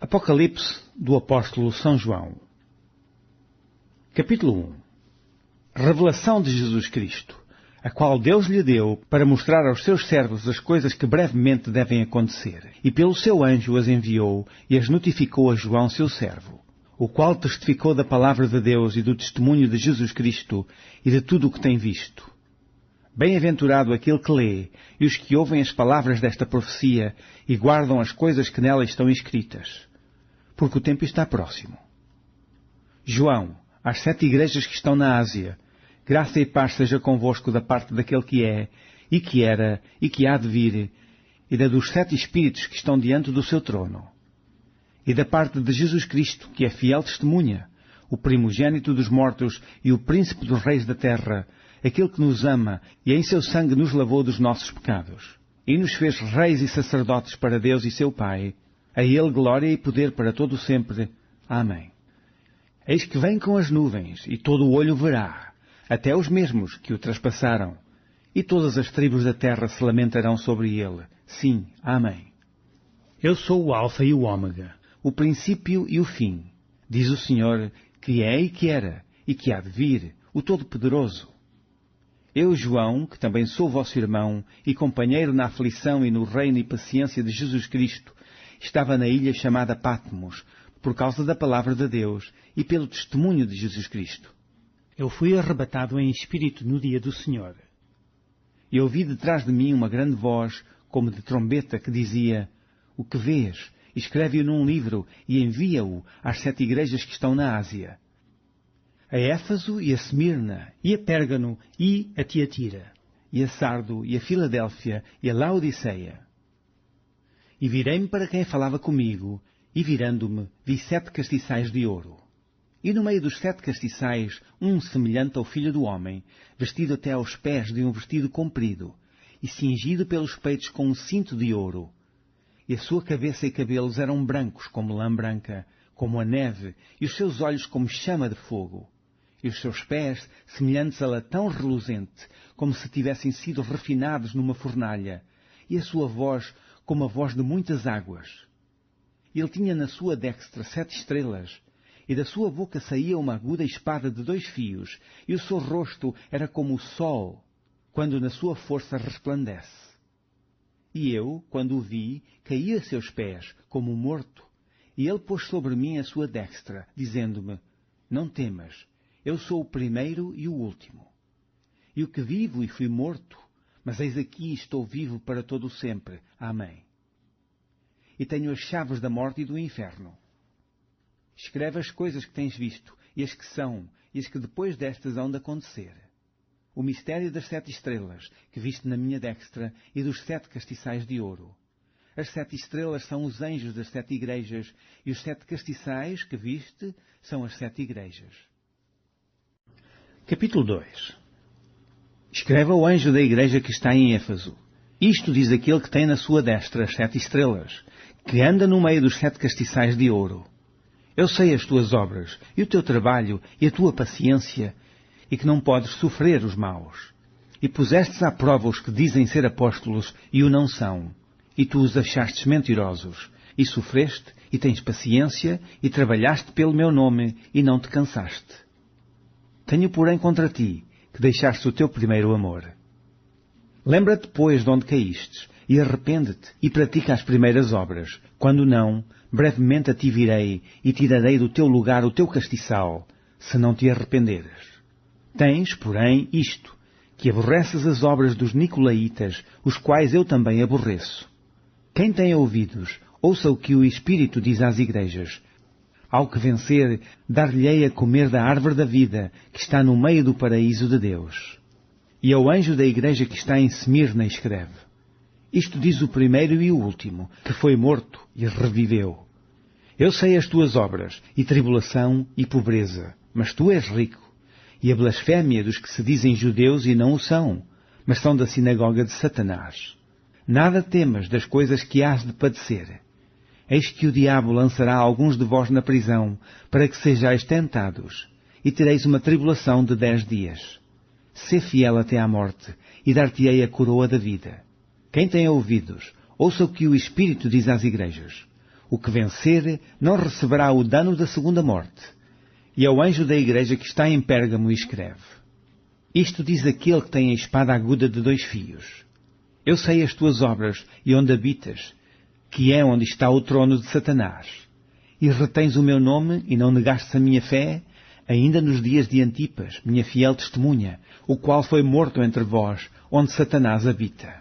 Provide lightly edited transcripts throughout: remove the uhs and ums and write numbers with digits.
Apocalipse do Apóstolo São João. Capítulo 1. Revelação de Jesus Cristo, a qual Deus lhe deu para mostrar aos seus servos as coisas que brevemente devem acontecer, e pelo seu anjo as enviou e as notificou a João, seu servo, o qual testificou da palavra de Deus e do testemunho de Jesus Cristo e de tudo o que tem visto. Bem-aventurado aquele que lê e os que ouvem as palavras desta profecia e guardam as coisas que nela estão escritas, porque o tempo está próximo. João, às 7 igrejas que estão na Ásia, graça e paz seja convosco da parte daquele que é, e que era, e que há de vir, e da dos 7 Espíritos que estão diante do seu trono, e da parte de Jesus Cristo, que é fiel testemunha, o primogênito dos mortos e o príncipe dos reis da terra, aquele que nos ama e em seu sangue nos lavou dos nossos pecados, e nos fez reis e sacerdotes para Deus e seu Pai. A ele glória e poder para todo o sempre. Amém. Eis que vem com as nuvens, e todo o olho verá, até os mesmos que o traspassaram, e todas as tribos da terra se lamentarão sobre ele. Sim, amém. Eu sou o Alfa e o Ômega, o princípio e o fim, diz o Senhor, que é e que era, e que há de vir, o Todo-Poderoso. Eu, João, que também sou vosso irmão, e companheiro na aflição e no reino e paciência de Jesus Cristo, estava na ilha chamada Patmos, por causa da palavra de Deus e pelo testemunho de Jesus Cristo. Eu fui arrebatado em espírito no dia do Senhor. E ouvi detrás de mim uma grande voz, como de trombeta, que dizia: O que vês? Escreve-o num livro e envia-o às 7 igrejas que estão na Ásia. A Éfaso e a Esmirna, e a Pérgamo, e a Tiatira, e a Sardo, e a Filadélfia, e a Laodiceia. E virei-me para quem falava comigo, e virando-me, vi 7 castiçais de ouro. E no meio dos 7 castiçais, um semelhante ao Filho do Homem, vestido até aos pés de um vestido comprido, e cingido pelos peitos com um cinto de ouro. E a sua cabeça e cabelos eram brancos como lã branca, como a neve, e os seus olhos como chama de fogo. E os seus pés semelhantes a latão reluzente, como se tivessem sido refinados numa fornalha, e a sua voz como a voz de muitas águas. Ele tinha na sua destra 7 estrelas, e da sua boca saía uma aguda espada de 2 fios, e o seu rosto era como o sol, quando na sua força resplandece. E eu, quando o vi, caí a seus pés, como morto, e ele pôs sobre mim a sua destra, dizendo-me: Não temas, eu sou o primeiro e o último. E o que vivo e fui morto, mas eis aqui estou vivo para todo o sempre. Amém. E tenho as chaves da morte e do inferno. Escreve as coisas que tens visto, e as que são, e as que depois destas hão de acontecer. O mistério das 7 estrelas, que viste na minha destra, e dos 7 castiçais de ouro. As 7 estrelas são os anjos das 7 igrejas, e os 7 castiçais que viste são as 7 igrejas. Capítulo 2. Escreve ao anjo da igreja que está em Éfaso. Isto diz aquele que tem na sua destra as 7 estrelas, que anda no meio dos 7 castiçais de ouro. Eu sei as tuas obras, e o teu trabalho, e a tua paciência, e que não podes sofrer os maus. E pusestes à prova os que dizem ser apóstolos, e o não são, e tu os achastes mentirosos, e sofreste, e tens paciência, e trabalhaste pelo meu nome, e não te cansaste. Tenho, porém, contra ti, que deixaste o teu primeiro amor. Lembra-te, pois, de onde caístes, e arrepende-te, e pratica as primeiras obras. Quando não, brevemente a ti virei, e tirarei do teu lugar o teu castiçal, se não te arrependeres. Tens, porém, isto, que aborreces as obras dos nicolaítas, os quais eu também aborreço. Quem tem ouvidos, ouça o que o Espírito diz às igrejas. Ao que vencer, dar-lhe-ei a comer da árvore da vida, que está no meio do paraíso de Deus. E ao anjo da igreja que está em Esmirna escreve: Isto diz o primeiro e o último, que foi morto e reviveu. Eu sei as tuas obras, e tribulação e pobreza, mas tu és rico, e a blasfémia dos que se dizem judeus e não o são, mas são da sinagoga de Satanás. Nada temas das coisas que hás de padecer. Eis que o diabo lançará alguns de vós na prisão, para que sejais tentados, e tereis uma tribulação de 10 dias. Sê fiel até à morte, e dar-te-ei a coroa da vida. Quem tem ouvidos, ouça o que o Espírito diz às igrejas. O que vencer não receberá o dano da segunda morte. E ao anjo da igreja que está em Pérgamo escreve: Isto diz aquele que tem a espada aguda de 2 fios. Eu sei as tuas obras e onde habitas, que é onde está o trono de Satanás. E retens o meu nome e não negastes a minha fé, ainda nos dias de Antipas, minha fiel testemunha, o qual foi morto entre vós, onde Satanás habita.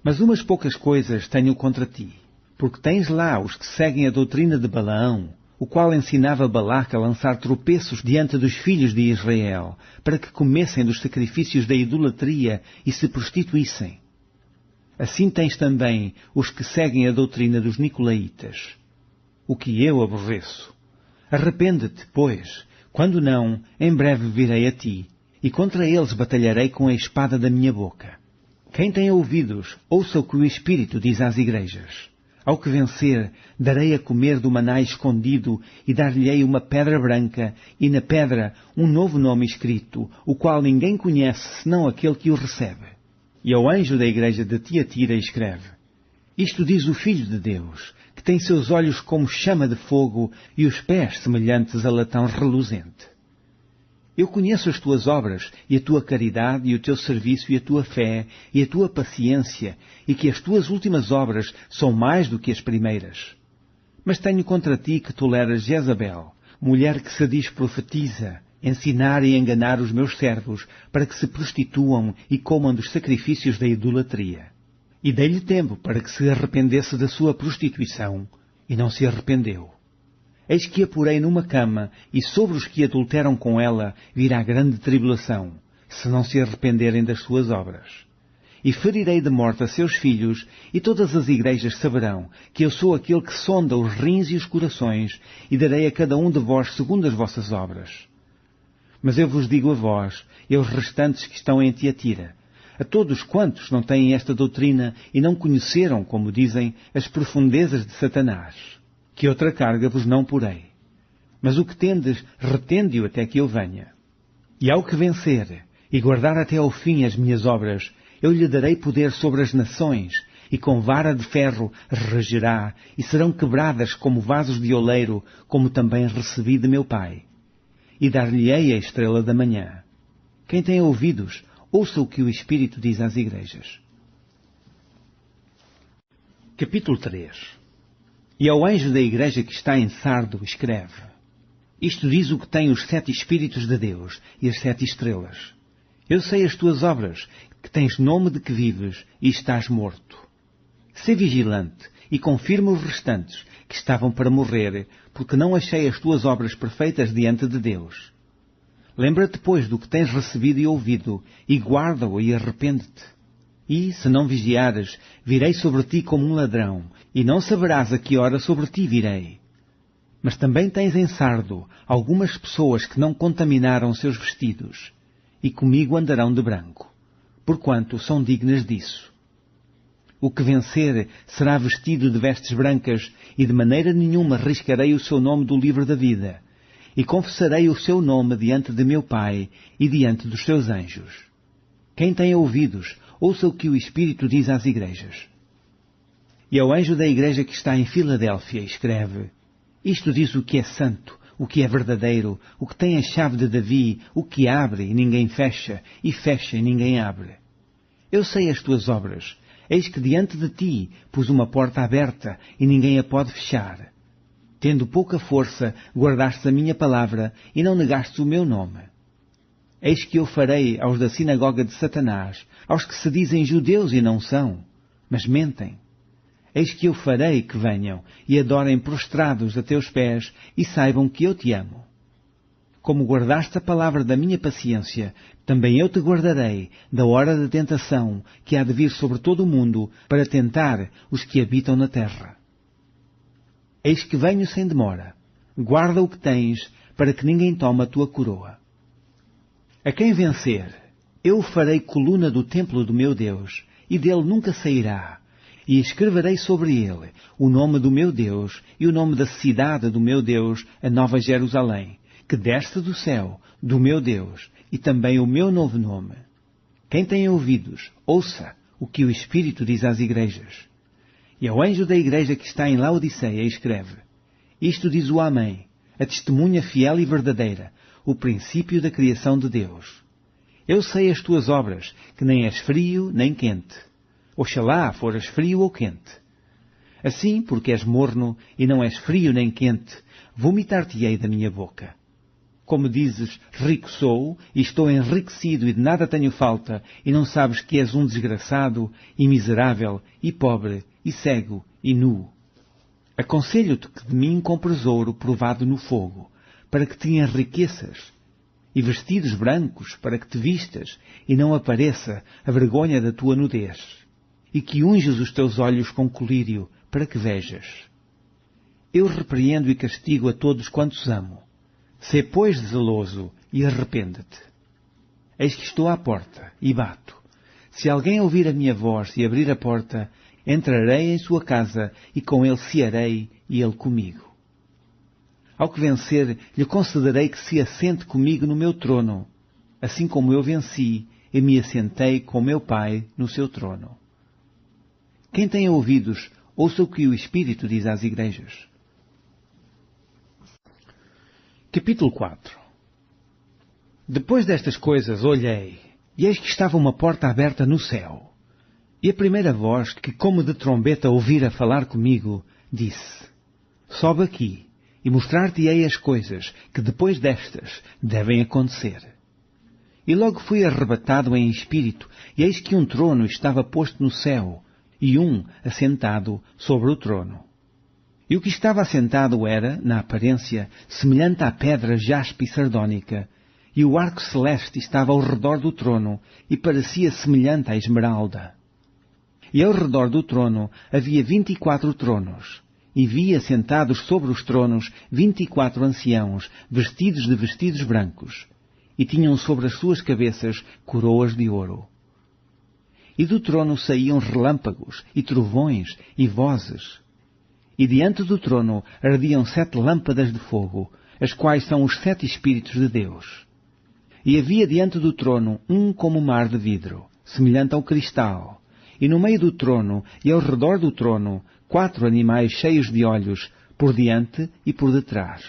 Mas umas poucas coisas tenho contra ti, porque tens lá os que seguem a doutrina de Balaão, o qual ensinava Balaque a lançar tropeços diante dos filhos de Israel, para que comessem dos sacrifícios da idolatria e se prostituíssem. Assim tens também os que seguem a doutrina dos Nicolaitas, o que eu aborreço. Arrepende-te, pois, quando não, em breve virei a ti, e contra eles batalharei com a espada da minha boca. Quem tem ouvidos, ouça o que o Espírito diz às igrejas. Ao que vencer, darei a comer do maná escondido e dar-lhe-ei uma pedra branca e na pedra um novo nome escrito, o qual ninguém conhece senão aquele que o recebe. E ao anjo da igreja de Tiatira escreve: Isto diz o Filho de Deus, que tem seus olhos como chama de fogo e os pés semelhantes a latão reluzente. Eu conheço as tuas obras, e a tua caridade, e o teu serviço, e a tua fé, e a tua paciência, e que as tuas últimas obras são mais do que as primeiras. Mas tenho contra ti que toleras Jezabel, mulher que se diz profetiza, ensinar e enganar os meus servos, para que se prostituam e comam dos sacrifícios da idolatria. E dei-lhe tempo para que se arrependesse da sua prostituição, e não se arrependeu. Eis que a porei numa cama, e sobre os que adulteram com ela virá grande tribulação, se não se arrependerem das suas obras. E ferirei de morte a seus filhos, e todas as igrejas saberão que eu sou aquele que sonda os rins e os corações, e darei a cada um de vós segundo as vossas obras. Mas eu vos digo a vós, e aos restantes que estão em Tiatira, a todos quantos não têm esta doutrina e não conheceram, como dizem, as profundezas de Satanás, que outra carga vos não porei. Mas o que tendes, retende-o até que eu venha. E ao que vencer, e guardar até ao fim as minhas obras, eu lhe darei poder sobre as nações, e com vara de ferro regerá, e serão quebradas como vasos de oleiro, como também recebi de meu Pai. E dar-lhe-ei a estrela da manhã. Quem tem ouvidos, ouça o que o Espírito diz às igrejas. Capítulo 3. E ao anjo da igreja que está em Sardo escreve: Isto diz o que tem os 7 Espíritos de Deus e as 7 estrelas. Eu sei as tuas obras, que tens nome de que vives e estás morto. Sê vigilante e confirma os restantes, que estavam para morrer, porque não achei as tuas obras perfeitas diante de Deus. Lembra-te, pois, do que tens recebido e ouvido, e guarda-o e arrepende-te. E, se não vigiares, virei sobre ti como um ladrão, e não saberás a que hora sobre ti virei. Mas também tens em Sardo algumas pessoas que não contaminaram seus vestidos, e comigo andarão de branco, porquanto são dignas disso. O que vencer será vestido de vestes brancas, e de maneira nenhuma riscarei o seu nome do livro da vida, e confessarei o seu nome diante de meu Pai e diante dos seus anjos. Quem tem ouvidos, ouça o que o Espírito diz às igrejas. E ao anjo da igreja que está em Filadélfia escreve: Isto diz o que é santo, o que é verdadeiro, o que tem a chave de Davi, o que abre e ninguém fecha, e fecha e ninguém abre. Eu sei as tuas obras. Eis que diante de ti pus uma porta aberta e ninguém a pode fechar. Tendo pouca força, guardaste a minha palavra e não negaste o meu nome. Eis que eu farei aos da sinagoga de Satanás, aos que se dizem judeus e não são, mas mentem. Eis que eu farei que venham e adorem prostrados a teus pés e saibam que eu te amo. Como guardaste a palavra da minha paciência, também eu te guardarei da hora da tentação que há de vir sobre todo o mundo para tentar os que habitam na terra. Eis que venho sem demora. Guarda o que tens, para que ninguém tome a tua coroa. A quem vencer, eu o farei coluna do templo do meu Deus, e dele nunca sairá. E escreverei sobre ele o nome do meu Deus e o nome da cidade do meu Deus, a Nova Jerusalém, que desce do céu, do meu Deus, e também o meu novo nome. Quem tem ouvidos, ouça o que o Espírito diz às igrejas. E ao anjo da igreja que está em Laodiceia escreve: Isto diz o Amém, a testemunha fiel e verdadeira, o princípio da criação de Deus. Eu sei as tuas obras, que nem és frio nem quente. Oxalá foras frio ou quente. Assim, porque és morno e não és frio nem quente, vomitar-te-ei da minha boca. Como dizes, rico sou, e estou enriquecido e de nada tenho falta, e não sabes que és um desgraçado, e miserável, e pobre, e cego, e nu. Aconselho-te que de mim compres ouro provado no fogo, para que te enriqueças, e vestidos brancos para que te vistas, e não apareça a vergonha da tua nudez, e que unjas os teus olhos com colírio, para que vejas. Eu repreendo e castigo a todos quantos amo. Sê, pois, zeloso e arrepende-te. Eis que estou à porta e bato. Se alguém ouvir a minha voz e abrir a porta, entrarei em sua casa e com ele cearei e ele comigo. Ao que vencer, lhe concederei que se assente comigo no meu trono, assim como eu venci e me assentei com meu Pai no seu trono. Quem tem ouvidos, ouça o que o Espírito diz às igrejas. Capítulo 4. Depois destas coisas olhei, e eis que estava uma porta aberta no céu. E a primeira voz, que como de trombeta ouvira falar comigo, disse: Sobe aqui, e mostrar-te-ei as coisas que depois destas devem acontecer. E logo fui arrebatado em espírito, e eis que um trono estava posto no céu, e um assentado sobre o trono. E o que estava assentado era, na aparência, semelhante à pedra jaspe e sardónica, e o arco celeste estava ao redor do trono, e parecia semelhante à esmeralda. E ao redor do trono havia 24 tronos, e vi assentados sobre os tronos 24 anciãos, vestidos de vestidos brancos, e tinham sobre as suas cabeças coroas de ouro. E do trono saíam relâmpagos, e trovões, e vozes. E diante do trono ardiam 7 lâmpadas de fogo, as quais são os 7 Espíritos de Deus. E havia diante do trono um como mar de vidro, semelhante ao cristal, e no meio do trono e ao redor do trono 4 animais cheios de olhos, por diante e por detrás.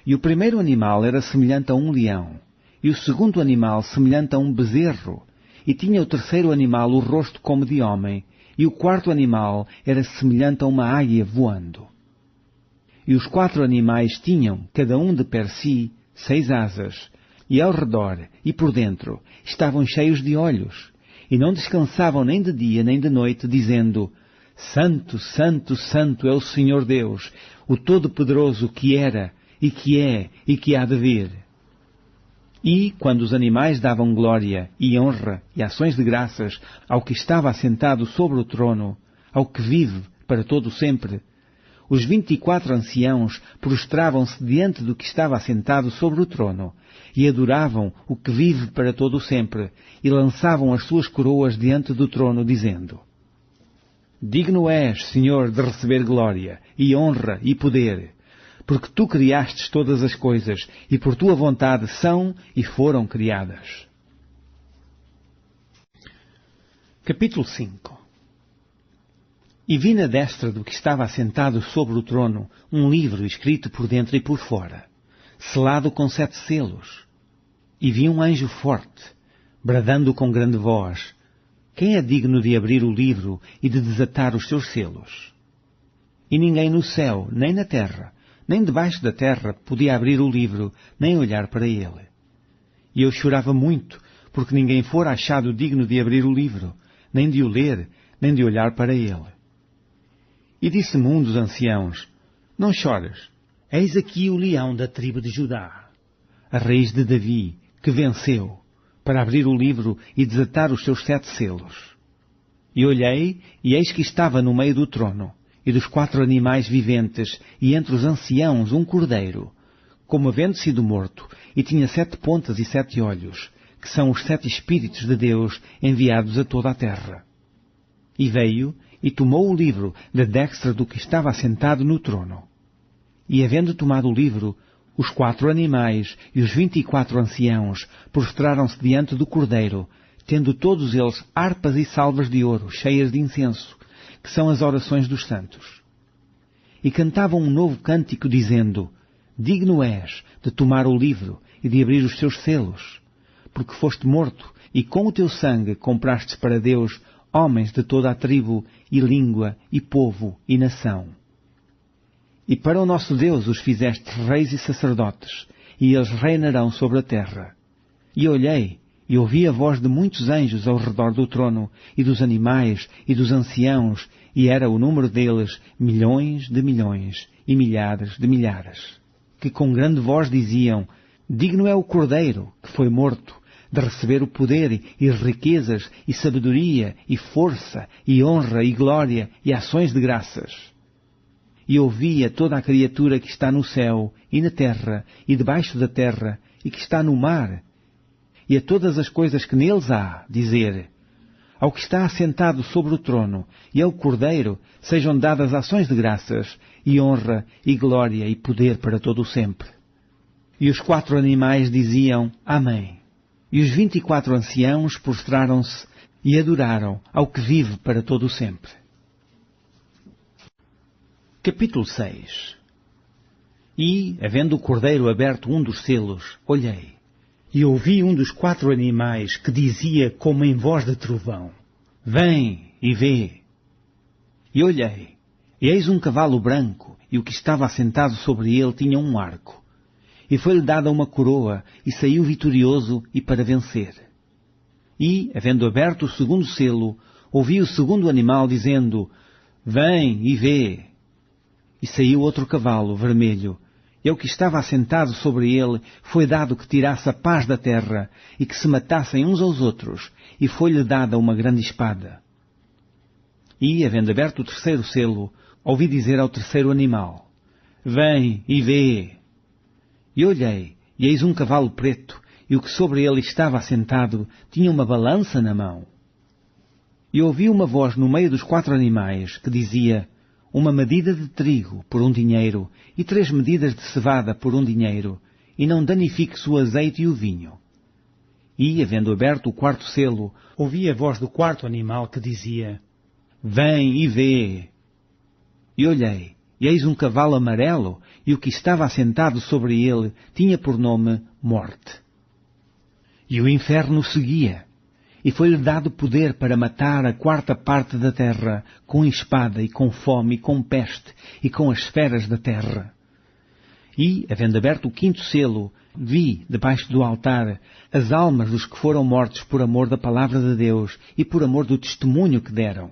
E o primeiro animal era semelhante a um leão, e o segundo animal semelhante a um bezerro, e tinha o terceiro animal o rosto como de homem, e o quarto animal era semelhante a uma águia voando. E os 4 animais tinham, cada um de per si, 6 asas, e ao redor e por dentro estavam cheios de olhos, e não descansavam nem de dia nem de noite, dizendo: Santo, Santo, Santo é o Senhor Deus, o Todo-Poderoso, que era, e que é, e que há de vir. E, quando os animais davam glória e honra e ações de graças ao que estava assentado sobre o trono, ao que vive para todo sempre, os 24 anciãos prostravam-se diante do que estava assentado sobre o trono, e adoravam o que vive para todo sempre, e lançavam as suas coroas diante do trono, dizendo: Digno és, Senhor, de receber glória, e honra, e poder, porque tu criastes todas as coisas, e por tua vontade são e foram criadas. Capítulo 5. E vi na destra do que estava assentado sobre o trono um livro escrito por dentro e por fora, selado com 7 selos. E vi um anjo forte, bradando com grande voz: Quem é digno de abrir o livro e de desatar os seus selos? E ninguém no céu, nem na terra, nem debaixo da terra podia abrir o livro, nem olhar para ele. E eu chorava muito, porque ninguém fora achado digno de abrir o livro, nem de o ler, nem de olhar para ele. E disse-me um dos anciãos: Não chores, eis aqui o leão da tribo de Judá, a raiz de Davi, que venceu, para abrir o livro e desatar os seus 7 selos. E olhei, e eis que estava no meio do trono, e dos 4 animais viventes, e entre os anciãos um cordeiro, como havendo sido morto, e tinha 7 pontas e 7 olhos, que são os 7 Espíritos de Deus enviados a toda a terra. E veio, e tomou o livro da destra do que estava assentado no trono. E havendo tomado o livro, os 4 animais e os 24 anciãos prostraram-se diante do cordeiro, tendo todos eles harpas e salvas de ouro, cheias de incenso, que são as orações dos santos. E cantavam um novo cântico, dizendo: Digno és de tomar o livro e de abrir os seus selos, porque foste morto, e com o teu sangue compraste para Deus homens de toda a tribo, e língua, e povo, e nação. E para o nosso Deus os fizeste reis e sacerdotes, e eles reinarão sobre a terra. E olhei, e ouvi a voz de muitos anjos ao redor do trono, e dos animais, e dos anciãos, e era o número deles milhões de milhões, e milhares de milhares, que com grande voz diziam: Digno é o Cordeiro, que foi morto, de receber o poder, e riquezas, e sabedoria, e força, e honra, e glória, e ações de graças. E ouvia toda a criatura que está no céu, e na terra, e debaixo da terra, e que está no mar, e a todas as coisas que neles há, dizer: Ao que está assentado sobre o trono, e ao Cordeiro, sejam dadas ações de graças, e honra, e glória, e poder para todo o sempre. E os 4 animais diziam: Amém. E os 24 anciãos prostraram-se e adoraram ao que vive para todo o sempre. Capítulo 6. E, havendo o Cordeiro aberto um dos selos, olhei, e ouvi um dos 4 animais que dizia como em voz de trovão: Vem e vê. E olhei, e eis um cavalo branco, e o que estava assentado sobre ele tinha um arco. E foi-lhe dada uma coroa, e saiu vitorioso e para vencer. E, havendo aberto o segundo selo, ouvi o segundo animal dizendo: Vem e vê. E saiu outro cavalo vermelho, e ao que estava assentado sobre ele foi dado que tirasse a paz da terra, e que se matassem uns aos outros, e foi-lhe dada uma grande espada. E, havendo aberto o terceiro selo, ouvi dizer ao terceiro animal: Vem e vê. E olhei, e eis um cavalo preto, e o que sobre ele estava assentado tinha uma balança na mão. E ouvi uma voz no meio dos 4 animais, que dizia: Uma medida de trigo por 1 dinheiro, e 3 medidas de cevada por 1 dinheiro, e não danifiques o azeite e o vinho. E, havendo aberto o 4º selo, ouvi a voz do 4º animal que dizia: Vem e vê. E olhei, e eis um cavalo amarelo, e o que estava assentado sobre ele tinha por nome Morte. E o inferno seguia, e foi-lhe dado poder para matar a 4ª parte da terra, com espada, e com fome, e com peste, e com as feras da terra. E, havendo aberto o 5º selo, vi, debaixo do altar, as almas dos que foram mortos por amor da palavra de Deus, e por amor do testemunho que deram.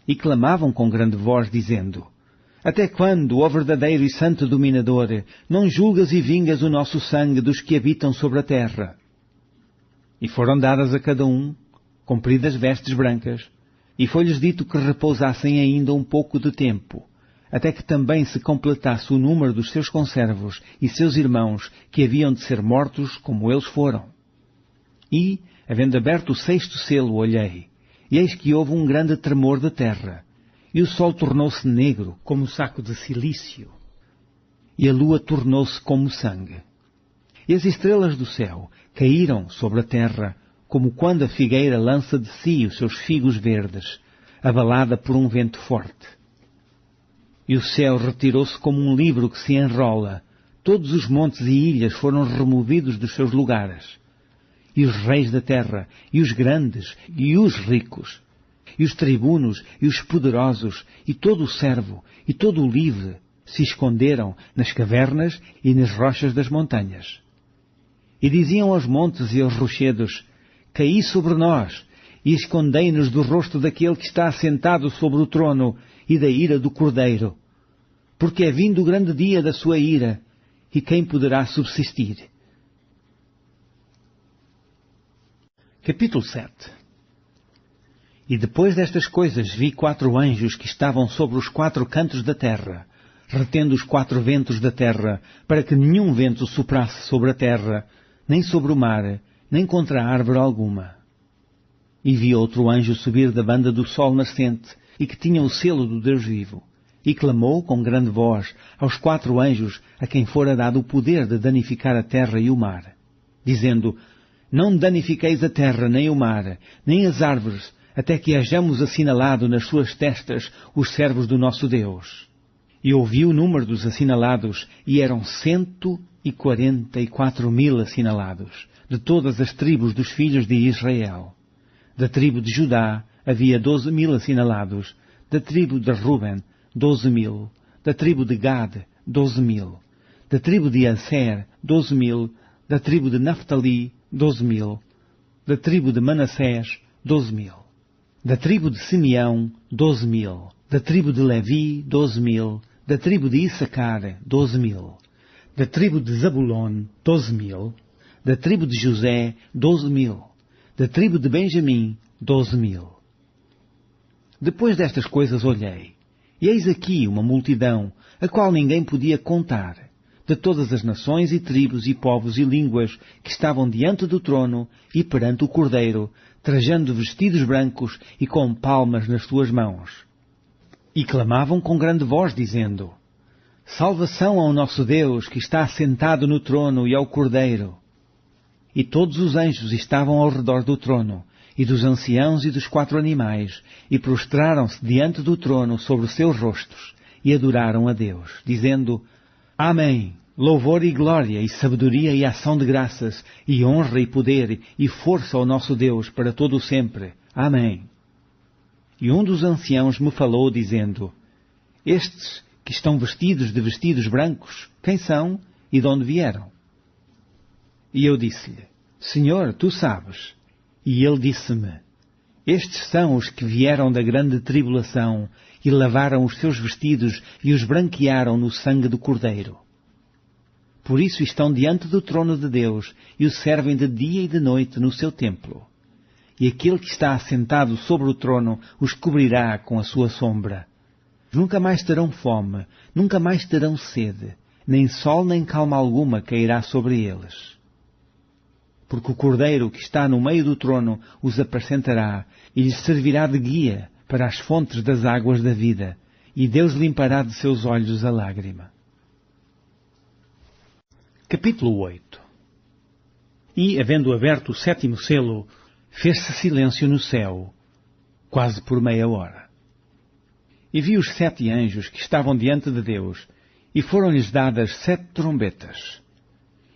E clamavam com grande voz, dizendo: Até quando, ó verdadeiro e santo dominador, não julgas e vingas o nosso sangue dos que habitam sobre a terra? E foram dadas a cada um compridas vestes brancas, e foi-lhes dito que repousassem ainda um pouco de tempo, até que também se completasse o número dos seus conservos e seus irmãos que haviam de ser mortos como eles foram. E, havendo aberto o 6º selo, olhei, e eis que houve um grande tremor de terra, e o sol tornou-se negro como saco de cilício, e a lua tornou-se como sangue. E as estrelas do céu caíram sobre a terra, como quando a figueira lança de si os seus figos verdes, abalada por um vento forte. E o céu retirou-se como um livro que se enrola, todos os montes e ilhas foram removidos dos seus lugares. E os reis da terra, e os grandes, e os ricos, e os tribunos, e os poderosos, e todo o servo, e todo o livre, se esconderam nas cavernas e nas rochas das montanhas. E diziam aos montes e aos rochedos: Caí sobre nós, e escondei-nos do rosto daquele que está assentado sobre o trono e da ira do Cordeiro. Porque é vindo o grande dia da sua ira, e quem poderá subsistir? Capítulo 7. E depois destas coisas vi 4 anjos que estavam sobre os 4 cantos da terra, retendo os 4 ventos da terra, para que nenhum vento soprasse sobre a terra, nem sobre o mar, nem contra árvore alguma. E vi outro anjo subir da banda do sol nascente, e que tinha o selo do Deus vivo, e clamou com grande voz aos 4 anjos a quem fora dado o poder de danificar a terra e o mar, dizendo: Não danifiqueis a terra, nem o mar, nem as árvores, até que hajamos assinalado nas suas testas os servos do nosso Deus. E ouvi o número dos assinalados, e eram 144.000 assinalados, de todas as tribos dos filhos de Israel. Da tribo de Judá havia 12.000 assinalados, da tribo de Ruben, 12.000, da tribo de Gad, 12.000, da tribo de Aser, 12.000, da tribo de Naftali, 12.000, da tribo de Manassés, 12.000, da tribo de Simeão, 12.000, da tribo de Levi, 12.000, da tribo de Issacar, 12.000, da tribo de Zabulon, 12.000, da tribo de José, 12.000, da tribo de Benjamim, 12.000. Depois destas coisas olhei, e eis aqui uma multidão, a qual ninguém podia contar, de todas as nações e tribos e povos e línguas que estavam diante do trono e perante o Cordeiro, trajando vestidos brancos e com palmas nas suas mãos. E clamavam com grande voz, dizendo: Salvação ao nosso Deus, que está assentado no trono, e ao Cordeiro. E todos os anjos estavam ao redor do trono, e dos anciãos e dos 4 animais, e prostraram-se diante do trono sobre os seus rostos, e adoraram a Deus, dizendo: Amém. Louvor e glória, e sabedoria e ação de graças, e honra e poder, e força ao nosso Deus para todo o sempre. Amém. E um dos anciãos me falou, dizendo: Estes que estão vestidos de vestidos brancos, quem são e de onde vieram? E eu disse-lhe: Senhor, tu sabes. E ele disse-me: Estes são os que vieram da grande tribulação, e lavaram os seus vestidos e os branquearam no sangue do Cordeiro. Por isso estão diante do trono de Deus e o servem de dia e de noite no seu templo. E aquele que está assentado sobre o trono os cobrirá com a sua sombra. Nunca mais terão fome, nunca mais terão sede, nem sol nem calma alguma cairá sobre eles. Porque o Cordeiro que está no meio do trono os apacentará e lhes servirá de guia para as fontes das águas da vida, e Deus limpará de seus olhos a lágrima. Capítulo 8. E, havendo aberto o 7º selo, fez-se silêncio no céu, quase por meia hora. E vi os 7 anjos que estavam diante de Deus, e foram-lhes dadas 7 trombetas.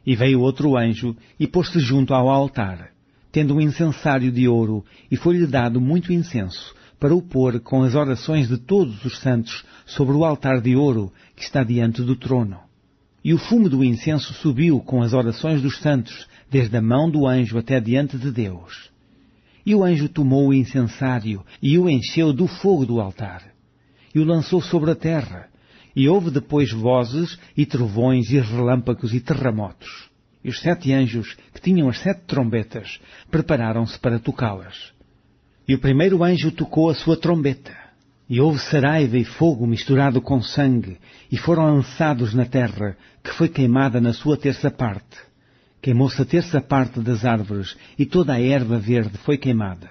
E veio outro anjo, e pôs-se junto ao altar, tendo um incensário de ouro, e foi-lhe dado muito incenso, para o pôr com as orações de todos os santos sobre o altar de ouro que está diante do trono. E o fumo do incenso subiu com as orações dos santos, desde a mão do anjo até diante de Deus. E o anjo tomou o incensário e o encheu do fogo do altar, e o lançou sobre a terra, e houve depois vozes e trovões e relâmpagos e terremotos. E os 7 anjos, que tinham as 7 trombetas, prepararam-se para tocá-las. E o primeiro anjo tocou a sua trombeta, e houve saraiva e fogo misturado com sangue, e foram lançados na terra, que foi queimada na sua 3ª parte. Queimou-se a 3ª parte das árvores, e toda a erva verde foi queimada.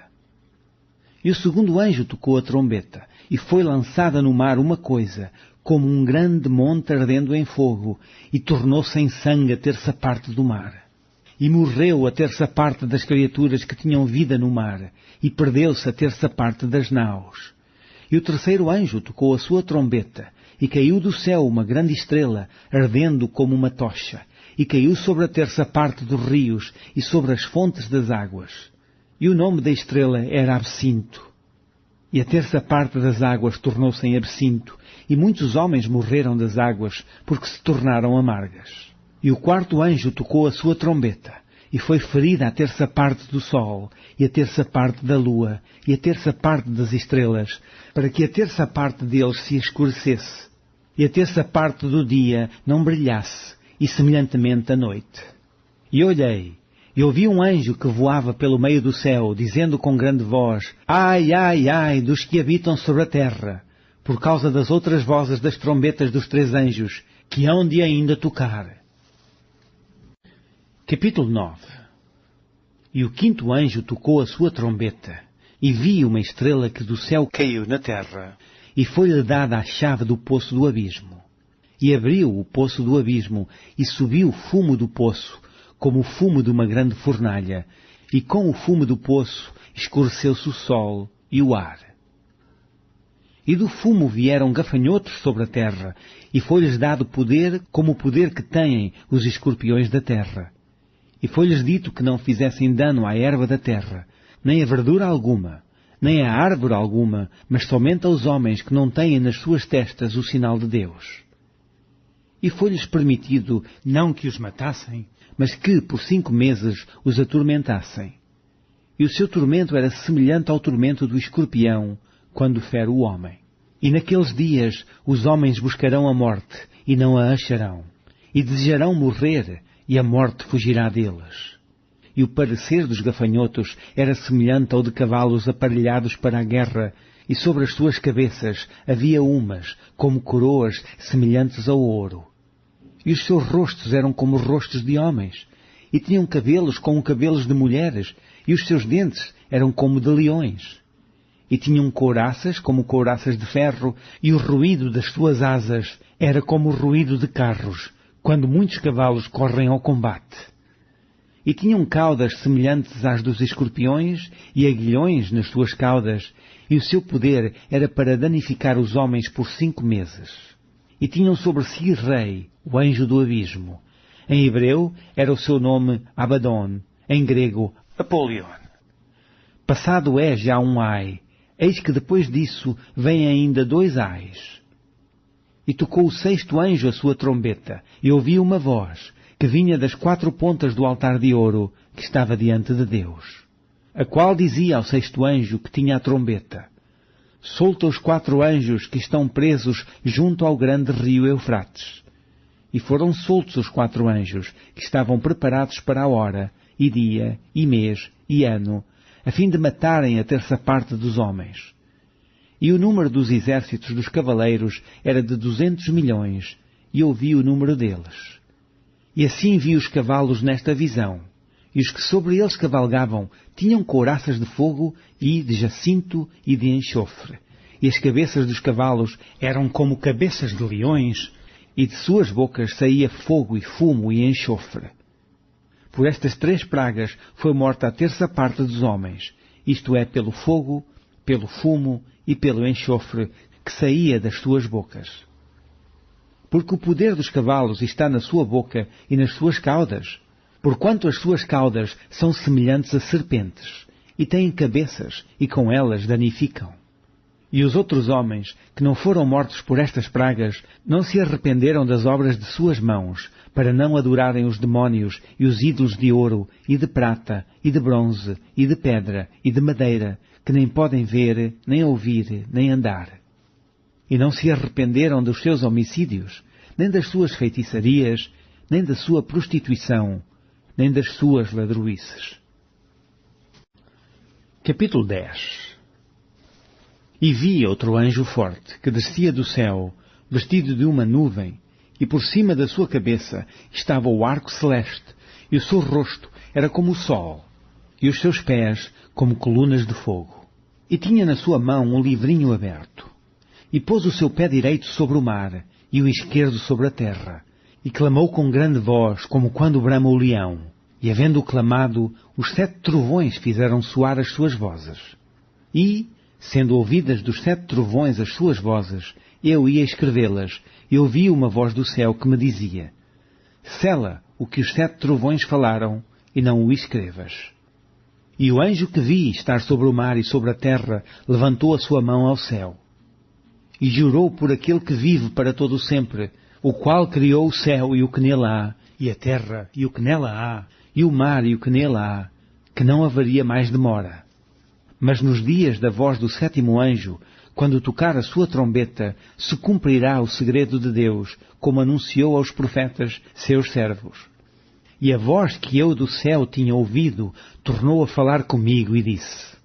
E o segundo anjo tocou a trombeta, e foi lançada no mar uma coisa, como um grande monte ardendo em fogo, e tornou-se em sangue a 3ª parte do mar. E morreu a 3ª parte das criaturas que tinham vida no mar, e perdeu-se a 3ª parte das naus. E o terceiro anjo tocou a sua trombeta, e caiu do céu uma grande estrela, ardendo como uma tocha, e caiu sobre a 3ª parte dos rios e sobre as fontes das águas. E o nome da estrela era Absinto. E a 3ª parte das águas tornou-se em absinto, e muitos homens morreram das águas, porque se tornaram amargas. E o 4º anjo tocou a sua trombeta, e foi ferida a 3ª parte do sol, e a 3ª parte da lua, e a 3ª parte das estrelas, para que a 3ª parte deles se escurecesse, e a 3ª parte do dia não brilhasse, e semelhantemente a noite. E olhei, e ouvi um anjo que voava pelo meio do céu, dizendo com grande voz: Ai, ai, ai, dos que habitam sobre a terra, por causa das outras vozes das trombetas dos 3 anjos, que hão de ainda tocar. Capítulo 9. E o 5º anjo tocou a sua trombeta, e vi uma estrela que do céu caiu na terra, e foi-lhe dada a chave do poço do abismo. E abriu o poço do abismo, e subiu o fumo do poço, como o fumo de uma grande fornalha, e com o fumo do poço escureceu-se o sol, e o ar. E do fumo vieram gafanhotos sobre a terra, e foi-lhes dado poder como o poder que têm os escorpiões da terra. E foi-lhes dito que não fizessem dano à erva da terra, nem a verdura alguma, nem a árvore alguma, mas somente aos homens que não têm nas suas testas o sinal de Deus. E foi-lhes permitido não que os matassem, mas que por 5 meses os atormentassem. E o seu tormento era semelhante ao tormento do escorpião, quando fere o homem. E naqueles dias os homens buscarão a morte, e não a acharão. E desejarão morrer, e a morte fugirá deles. E o parecer dos gafanhotos era semelhante ao de cavalos aparelhados para a guerra, e sobre as suas cabeças havia umas, como coroas semelhantes ao ouro. E os seus rostos eram como rostos de homens, e tinham cabelos como cabelos de mulheres, e os seus dentes eram como de leões. E tinham couraças como couraças de ferro, e o ruído das suas asas era como o ruído de carros, quando muitos cavalos correm ao combate. E tinham caudas semelhantes às dos escorpiões, e aguilhões nas suas caudas, e o seu poder era para danificar os homens por 5 meses. E tinham sobre si rei, o anjo do abismo. Em hebreu era o seu nome Abaddon, em grego Apolion. Passado é já um ai, eis que depois disso vem ainda 2 ais. E tocou o 6º anjo a sua trombeta, e ouvi uma voz, que vinha das 4 pontas do altar de ouro, que estava diante de Deus, a qual dizia ao 6º anjo que tinha a trombeta: solta os 4 anjos que estão presos junto ao grande rio Eufrates. E foram soltos os 4 anjos, que estavam preparados para a hora, e dia, e mês, e ano, a fim de matarem a 1/3 parte dos homens. E o número dos exércitos dos cavaleiros era de 200 milhões, e ouvi o número deles. E assim vi os cavalos nesta visão, e os que sobre eles cavalgavam tinham couraças de fogo e de jacinto e de enxofre, e as cabeças dos cavalos eram como cabeças de leões, e de suas bocas saía fogo e fumo e enxofre. Por estas 3 pragas foi morta a 1/3 parte dos homens, isto é, pelo fogo, pelo fumo e pelo enxofre que saía das suas bocas. Porque o poder dos cavalos está na sua boca e nas suas caudas, porquanto as suas caudas são semelhantes a serpentes, e têm cabeças, e com elas danificam. E os outros homens, que não foram mortos por estas pragas, não se arrependeram das obras de suas mãos, para não adorarem os demónios e os ídolos de ouro, e de prata, e de bronze, e de pedra, e de madeira, que nem podem ver, nem ouvir, nem andar. E não se arrependeram dos seus homicídios, nem das suas feitiçarias, nem da sua prostituição, nem das suas ladroices. Capítulo 10. E vi outro anjo forte, que descia do céu, vestido de uma nuvem, e por cima da sua cabeça estava o arco celeste, e o seu rosto era como o sol, e os seus pés como colunas de fogo. E tinha na sua mão um livrinho aberto. E pôs o seu pé direito sobre o mar, e o esquerdo sobre a terra, e clamou com grande voz, como quando brama o leão. E havendo clamado, os 7 trovões fizeram soar as suas vozes. E, sendo ouvidas dos 7 trovões as suas vozes, eu ia escrevê-las, e ouvi uma voz do céu que me dizia: sela o que os 7 trovões falaram, e não o escrevas. E o anjo que vi estar sobre o mar e sobre a terra levantou a sua mão ao céu, e jurou por aquele que vive para todo o sempre, o qual criou o céu e o que nele há, e a terra e o que nela há, e o mar e o que nele há, que não haveria mais demora. Mas nos dias da voz do 7º anjo, quando tocar a sua trombeta, se cumprirá o segredo de Deus, como anunciou aos profetas, seus servos. E a voz que eu do céu tinha ouvido, tornou a falar comigo e disse: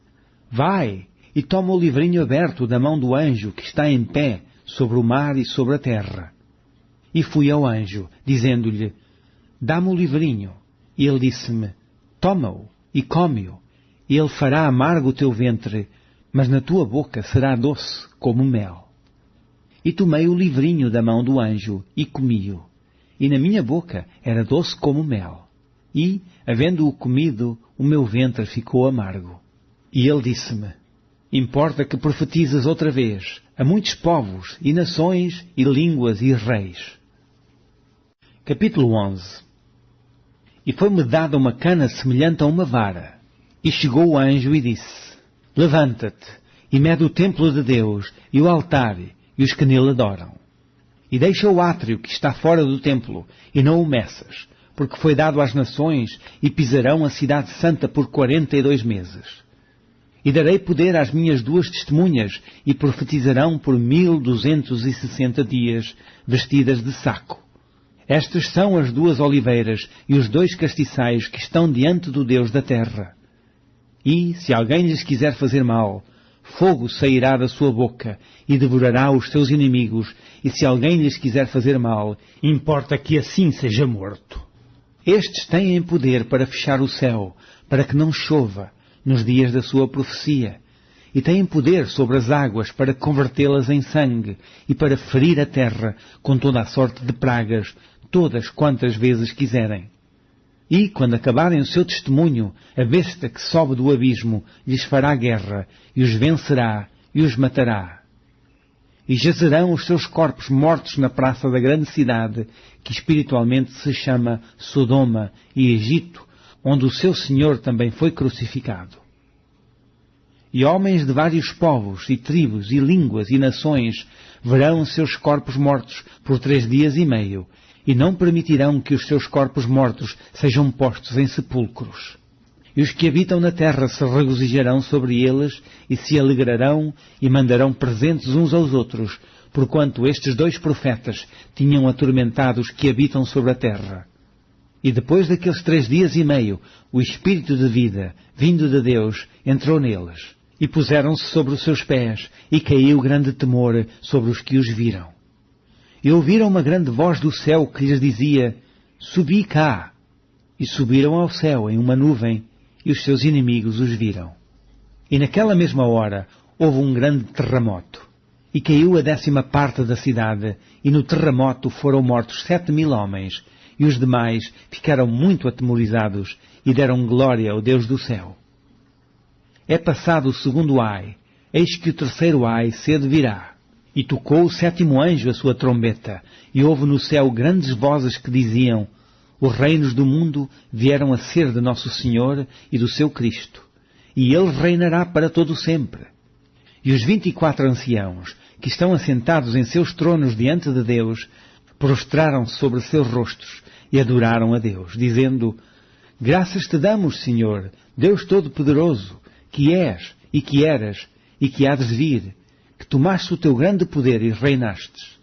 vai, e toma o livrinho aberto da mão do anjo que está em pé sobre o mar e sobre a terra. E fui ao anjo, dizendo-lhe: dá-me o livrinho. E ele disse-me: toma-o e come-o. E ele fará amargo o teu ventre, mas na tua boca será doce como mel. E tomei o livrinho da mão do anjo e comi-o. E na minha boca era doce como mel. E, havendo-o comido, o meu ventre ficou amargo. E ele disse-me: Importa que profetizes outra vez a muitos povos e nações e línguas e reis. Capítulo 11. E foi-me dada uma cana semelhante a uma vara. E chegou o anjo e disse: Levanta-te, e mede o templo de Deus, e o altar, e os que nele adoram. E deixa o átrio que está fora do templo, e não o meças, porque foi dado às nações, e pisarão a cidade santa por 42 meses. E darei poder às minhas 2 testemunhas, e profetizarão por 1260 dias, vestidas de saco. Estas são as 2 oliveiras e os 2 castiçais que estão diante do Deus da terra. E, se alguém lhes quiser fazer mal, fogo sairá da sua boca e devorará os seus inimigos, e se alguém lhes quiser fazer mal, importa que assim seja morto. Estes têm poder para fechar o céu, para que não chova, nos dias da sua profecia, e têm poder sobre as águas para convertê-las em sangue, e para ferir a terra com toda a sorte de pragas, todas quantas vezes quiserem. E, quando acabarem o seu testemunho, a besta que sobe do abismo lhes fará guerra, e os vencerá, e os matará. E jazerão os seus corpos mortos na praça da grande cidade, que espiritualmente se chama Sodoma e Egito, onde o seu Senhor também foi crucificado. E homens de vários povos, e tribos, e línguas, e nações, verão seus corpos mortos por 3 dias e meio, e não permitirão que os seus corpos mortos sejam postos em sepulcros. E os que habitam na terra se regozijarão sobre eles, e se alegrarão, e mandarão presentes uns aos outros, porquanto estes 2 profetas tinham atormentado os que habitam sobre a terra. E depois daqueles 3 dias e meio, o Espírito de vida, vindo de Deus, entrou neles, e puseram-se sobre os seus pés, e caiu grande temor sobre os que os viram. E ouviram uma grande voz do céu que lhes dizia: Subi cá. E subiram ao céu em uma nuvem, e os seus inimigos os viram. E naquela mesma hora houve um grande terremoto, e caiu a 10ª parte da cidade, e no terremoto foram mortos 7.000 homens, e os demais ficaram muito atemorizados, e deram glória ao Deus do céu. É passado o 2º ai, eis que o 3º ai cedo virá. E tocou o 7º anjo a sua trombeta, e houve no céu grandes vozes que diziam: Os reinos do mundo vieram a ser de nosso Senhor e do seu Cristo, e ele reinará para todo sempre. E os 24 anciãos, que estão assentados em seus tronos diante de Deus, prostraram-se sobre seus rostos e adoraram a Deus, dizendo: Graças te damos, Senhor, Deus Todo-Poderoso, que és, e que eras, e que há de vir, que tomaste o teu grande poder e reinastes.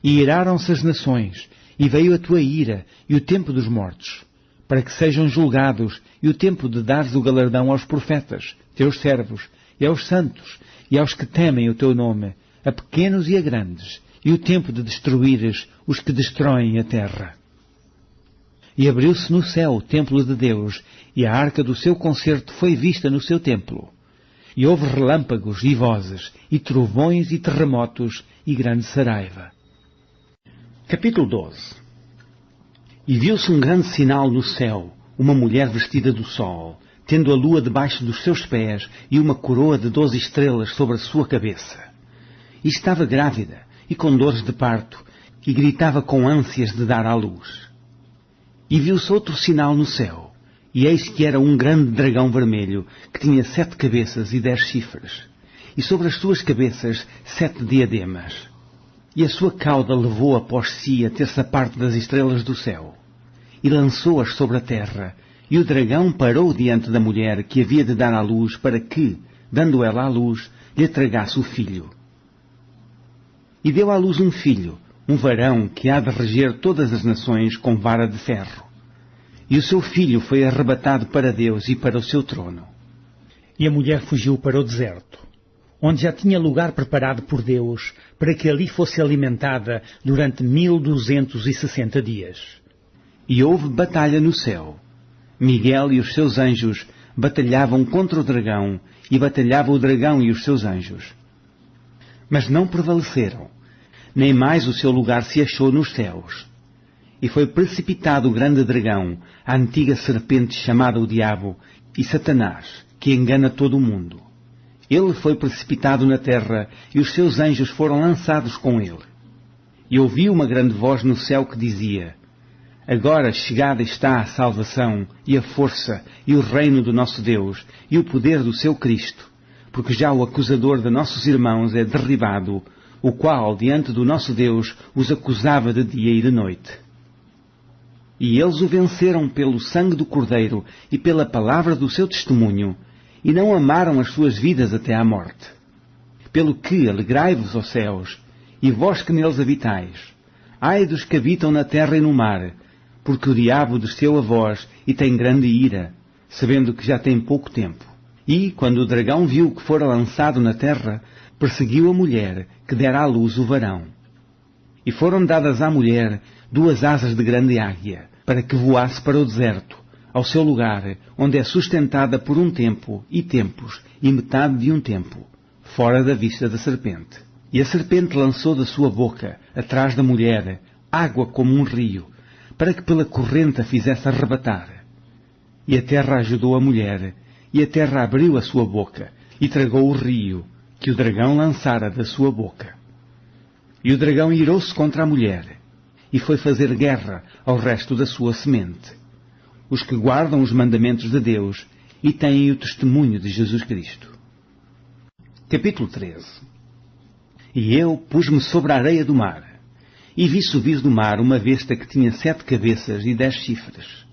E iraram-se as nações, e veio a tua ira, e o tempo dos mortos, para que sejam julgados, e o tempo de dares o galardão aos profetas, teus servos, e aos santos, e aos que temem o teu nome, a pequenos e a grandes, e o tempo de destruíres os que destroem a terra. E abriu-se no céu o templo de Deus, e a arca do seu concerto foi vista no seu templo. E houve relâmpagos e vozes, e trovões e terremotos, e grande saraiva. Capítulo 12. E viu-se um grande sinal no céu, uma mulher vestida do sol, tendo a lua debaixo dos seus pés, e uma coroa de 12 estrelas sobre a sua cabeça. E estava grávida, e com dores de parto, e gritava com ânsias de dar à luz. E viu-se outro sinal no céu, e eis que era um grande dragão vermelho, que tinha 7 cabeças e 10 chifres, e sobre as suas cabeças 7 diademas. E a sua cauda levou após si a 1/3 parte das estrelas do céu, e lançou-as sobre a terra, e o dragão parou diante da mulher que havia de dar à luz, para que, dando ela à luz, lhe tragasse o filho. E deu à luz um filho, um varão que há de reger todas as nações com vara de ferro. E o seu filho foi arrebatado para Deus e para o seu trono. E a mulher fugiu para o deserto, onde já tinha lugar preparado por Deus, para que ali fosse alimentada durante 1260 dias. E houve batalha no céu. Miguel e os seus anjos batalhavam contra o dragão, e batalhava o dragão e os seus anjos. Mas não prevaleceram, nem mais o seu lugar se achou nos céus. E foi precipitado o grande dragão, a antiga serpente chamada o Diabo, e Satanás, que engana todo o mundo. Ele foi precipitado na terra, e os seus anjos foram lançados com ele. E ouvi uma grande voz no céu que dizia: Agora chegada está a salvação, e a força, e o reino do nosso Deus, e o poder do seu Cristo, porque já o acusador de nossos irmãos é derribado, o qual, diante do nosso Deus, os acusava de dia e de noite. E eles o venceram pelo sangue do Cordeiro e pela palavra do seu testemunho, e não amaram as suas vidas até à morte. Pelo que alegrai-vos, ó céus, e vós que neles habitais. Ai dos que habitam na terra e no mar, porque o diabo desceu a vós e tem grande ira, sabendo que já tem pouco tempo. E, quando o dragão viu que fora lançado na terra, perseguiu a mulher, que dera à luz o varão. E foram dadas à mulher 2 asas de grande águia, para que voasse para o deserto, ao seu lugar, onde é sustentada por um tempo e tempos, e metade de um tempo, fora da vista da serpente. E a serpente lançou da sua boca, atrás da mulher, água como um rio, para que pela corrente a fizesse arrebatar. E a terra ajudou a mulher, e a terra abriu a sua boca, e tragou o rio, que o dragão lançara da sua boca. E o dragão irou-se contra a mulher, e foi fazer guerra ao resto da sua semente, os que guardam os mandamentos de Deus e têm o testemunho de Jesus Cristo. Capítulo 13. E eu pus-me sobre a areia do mar, e vi subir do mar uma besta que tinha 7 cabeças e 10 chifres,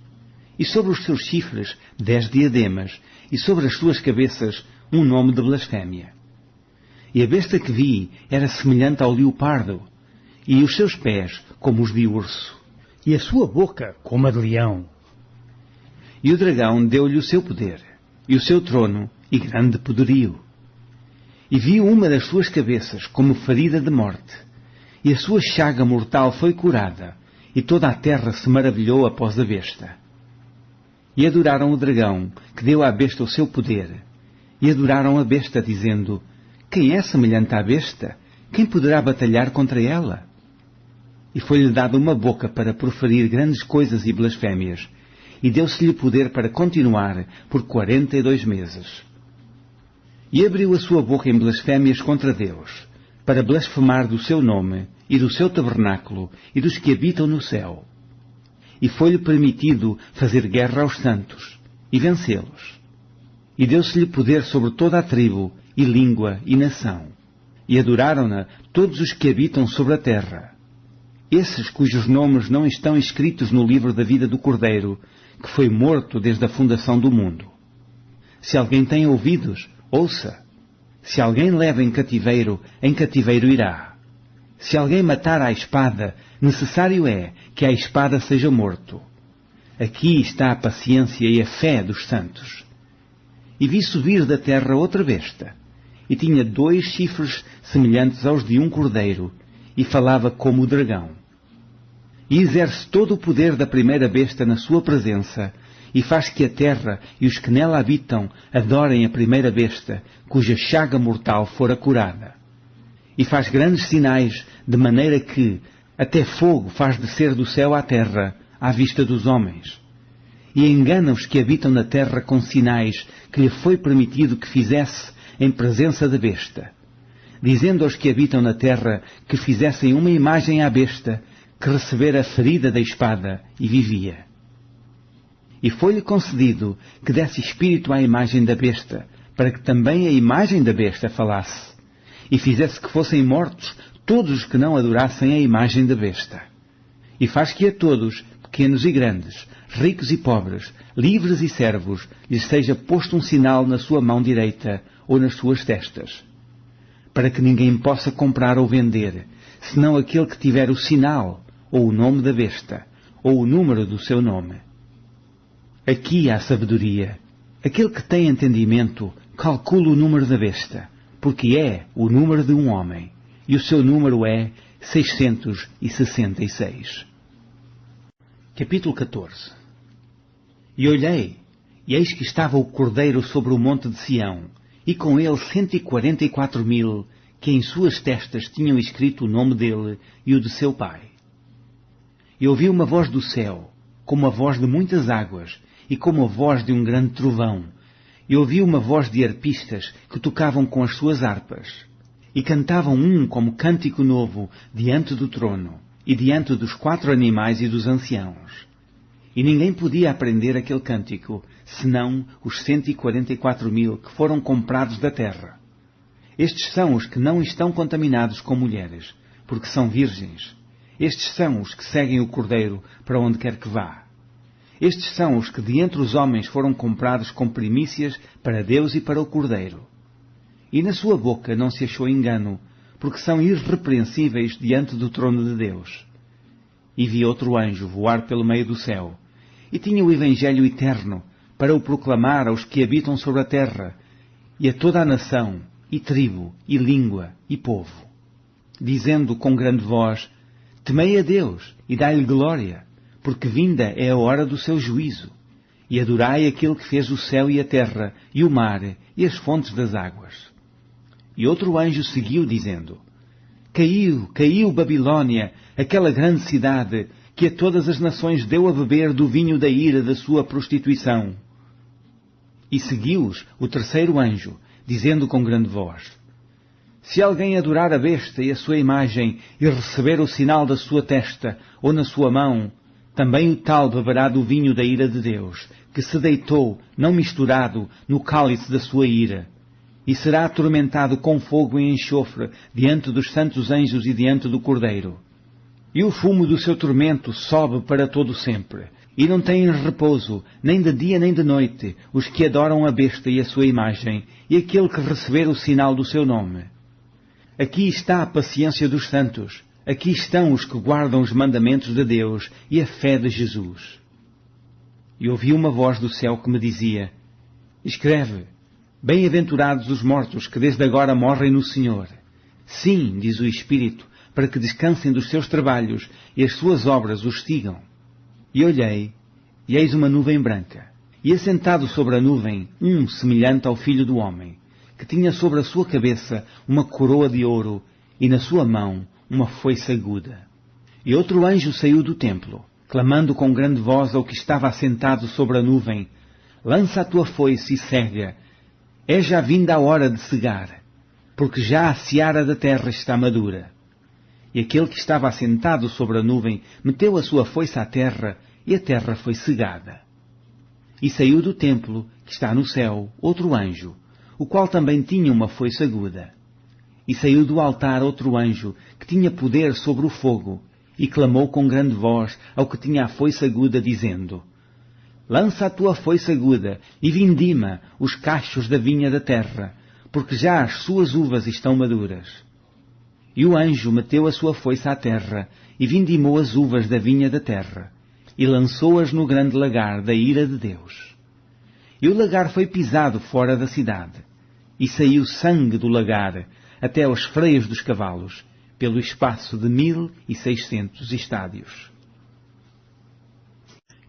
e sobre os seus chifres 10 diademas, e sobre as suas cabeças um nome de blasfémia. E a besta que vi era semelhante ao leopardo, e os seus pés como os de urso, e a sua boca como a de leão. E o dragão deu-lhe o seu poder, e o seu trono, e grande poderio. E viu uma das suas cabeças como ferida de morte, e a sua chaga mortal foi curada, e toda a terra se maravilhou após a besta. E adoraram o dragão, que deu à besta o seu poder, e adoraram a besta, dizendo: Quem é semelhante à besta? Quem poderá batalhar contra ela? E foi-lhe dada uma boca para proferir grandes coisas e blasfémias, e deu-se-lhe poder para continuar por 42 meses. E abriu a sua boca em blasfémias contra Deus, para blasfemar do seu nome, e do seu tabernáculo, e dos que habitam no céu. E foi-lhe permitido fazer guerra aos santos, e vencê-los. E deu-se-lhe poder sobre toda a tribo, e língua, e nação. E adoraram-na todos os que habitam sobre a terra. Esses cujos nomes não estão escritos no livro da vida do Cordeiro, que foi morto desde a fundação do mundo. Se alguém tem ouvidos, ouça. Se alguém leva em cativeiro irá. Se alguém matar à espada, necessário é que à espada seja morto. Aqui está a paciência e a fé dos santos. E vi subir da terra outra besta, e tinha 2 chifres semelhantes aos de um cordeiro, e falava como o dragão. E exerce todo o poder da primeira besta na sua presença, e faz que a terra e os que nela habitam adorem a primeira besta, cuja chaga mortal fora curada. E faz grandes sinais, de maneira que até fogo faz descer do céu à terra, à vista dos homens. E engana os que habitam na terra com sinais que lhe foi permitido que fizesse em presença da besta, dizendo aos que habitam na terra que fizessem uma imagem à besta, que recebera a ferida da espada e vivia. E foi-lhe concedido que desse espírito à imagem da besta, para que também a imagem da besta falasse, e fizesse que fossem mortos todos os que não adorassem a imagem da besta. E faz que a todos, pequenos e grandes, ricos e pobres, livres e servos, lhes seja posto um sinal na sua mão direita ou nas suas testas, para que ninguém possa comprar ou vender, senão aquele que tiver o sinal, ou o nome da besta, ou o número do seu nome. Aqui há sabedoria. Aquele que tem entendimento, calcula o número da besta, porque é o número de um homem, e o seu número é 666. Capítulo 14. E olhei, e eis que estava o Cordeiro sobre o monte de Sião, e com ele 144.000, que em suas testas tinham escrito o nome dele e o de seu pai. E ouvi uma voz do céu, como a voz de muitas águas, e como a voz de um grande trovão, e ouvi uma voz de arpistas que tocavam com as suas harpas, e cantavam como cântico novo diante do trono, e diante dos 4 animais e dos anciãos. E ninguém podia aprender aquele cântico, senão os 144.000 que foram comprados da terra. Estes são os que não estão contaminados com mulheres, porque são virgens. Estes são os que seguem o Cordeiro para onde quer que vá. Estes são os que de entre os homens foram comprados com primícias para Deus e para o Cordeiro. E na sua boca não se achou engano, porque são irrepreensíveis diante do trono de Deus. E vi outro anjo voar pelo meio do céu, e tinha o Evangelho eterno, para o proclamar aos que habitam sobre a terra, e a toda a nação, e tribo, e língua, e povo, dizendo com grande voz: Temei a Deus, e dai-lhe glória, porque vinda é a hora do seu juízo, e adorai aquele que fez o céu e a terra, e o mar, e as fontes das águas. E outro anjo seguiu, dizendo: Caiu, caiu Babilônia, aquela grande cidade, que a todas as nações deu a beber do vinho da ira da sua prostituição. E seguiu-os o terceiro anjo, dizendo com grande voz: Se alguém adorar a besta e a sua imagem, e receber o sinal da sua testa, ou na sua mão, também o tal beberá do vinho da ira de Deus, que se deitou, não misturado, no cálice da sua ira, e será atormentado com fogo e enxofre diante dos santos anjos e diante do Cordeiro. E o fumo do seu tormento sobe para todo sempre, e não têm repouso, nem de dia nem de noite, os que adoram a besta e a sua imagem, e aquele que receber o sinal do seu nome. Aqui está a paciência dos santos, aqui estão os que guardam os mandamentos de Deus e a fé de Jesus. E ouvi uma voz do céu que me dizia: Escreve, bem-aventurados os mortos que desde agora morrem no Senhor. Sim, diz o Espírito, para que descansem dos seus trabalhos e as suas obras os sigam. E olhei, e eis uma nuvem branca, e assentado sobre a nuvem semelhante ao Filho do Homem, que tinha sobre a sua cabeça uma coroa de ouro, e na sua mão uma foice aguda. E outro anjo saiu do templo, clamando com grande voz ao que estava assentado sobre a nuvem: Lança a tua foice e cega, é já vinda a hora de cegar, porque já a seara da terra está madura. E aquele que estava assentado sobre a nuvem meteu a sua foice à terra, e a terra foi cegada. E saiu do templo, que está no céu, outro anjo, o qual também tinha uma foice aguda. E saiu do altar outro anjo, que tinha poder sobre o fogo, e clamou com grande voz ao que tinha a foice aguda, dizendo: Lança a tua foice aguda, e vindima os cachos da vinha da terra, porque já as suas uvas estão maduras. E o anjo meteu a sua foice à terra, e vindimou as uvas da vinha da terra, e lançou-as no grande lagar da ira de Deus. E o lagar foi pisado fora da cidade, e saiu sangue do lagar, até aos freios dos cavalos, pelo espaço de 1.600 estádios.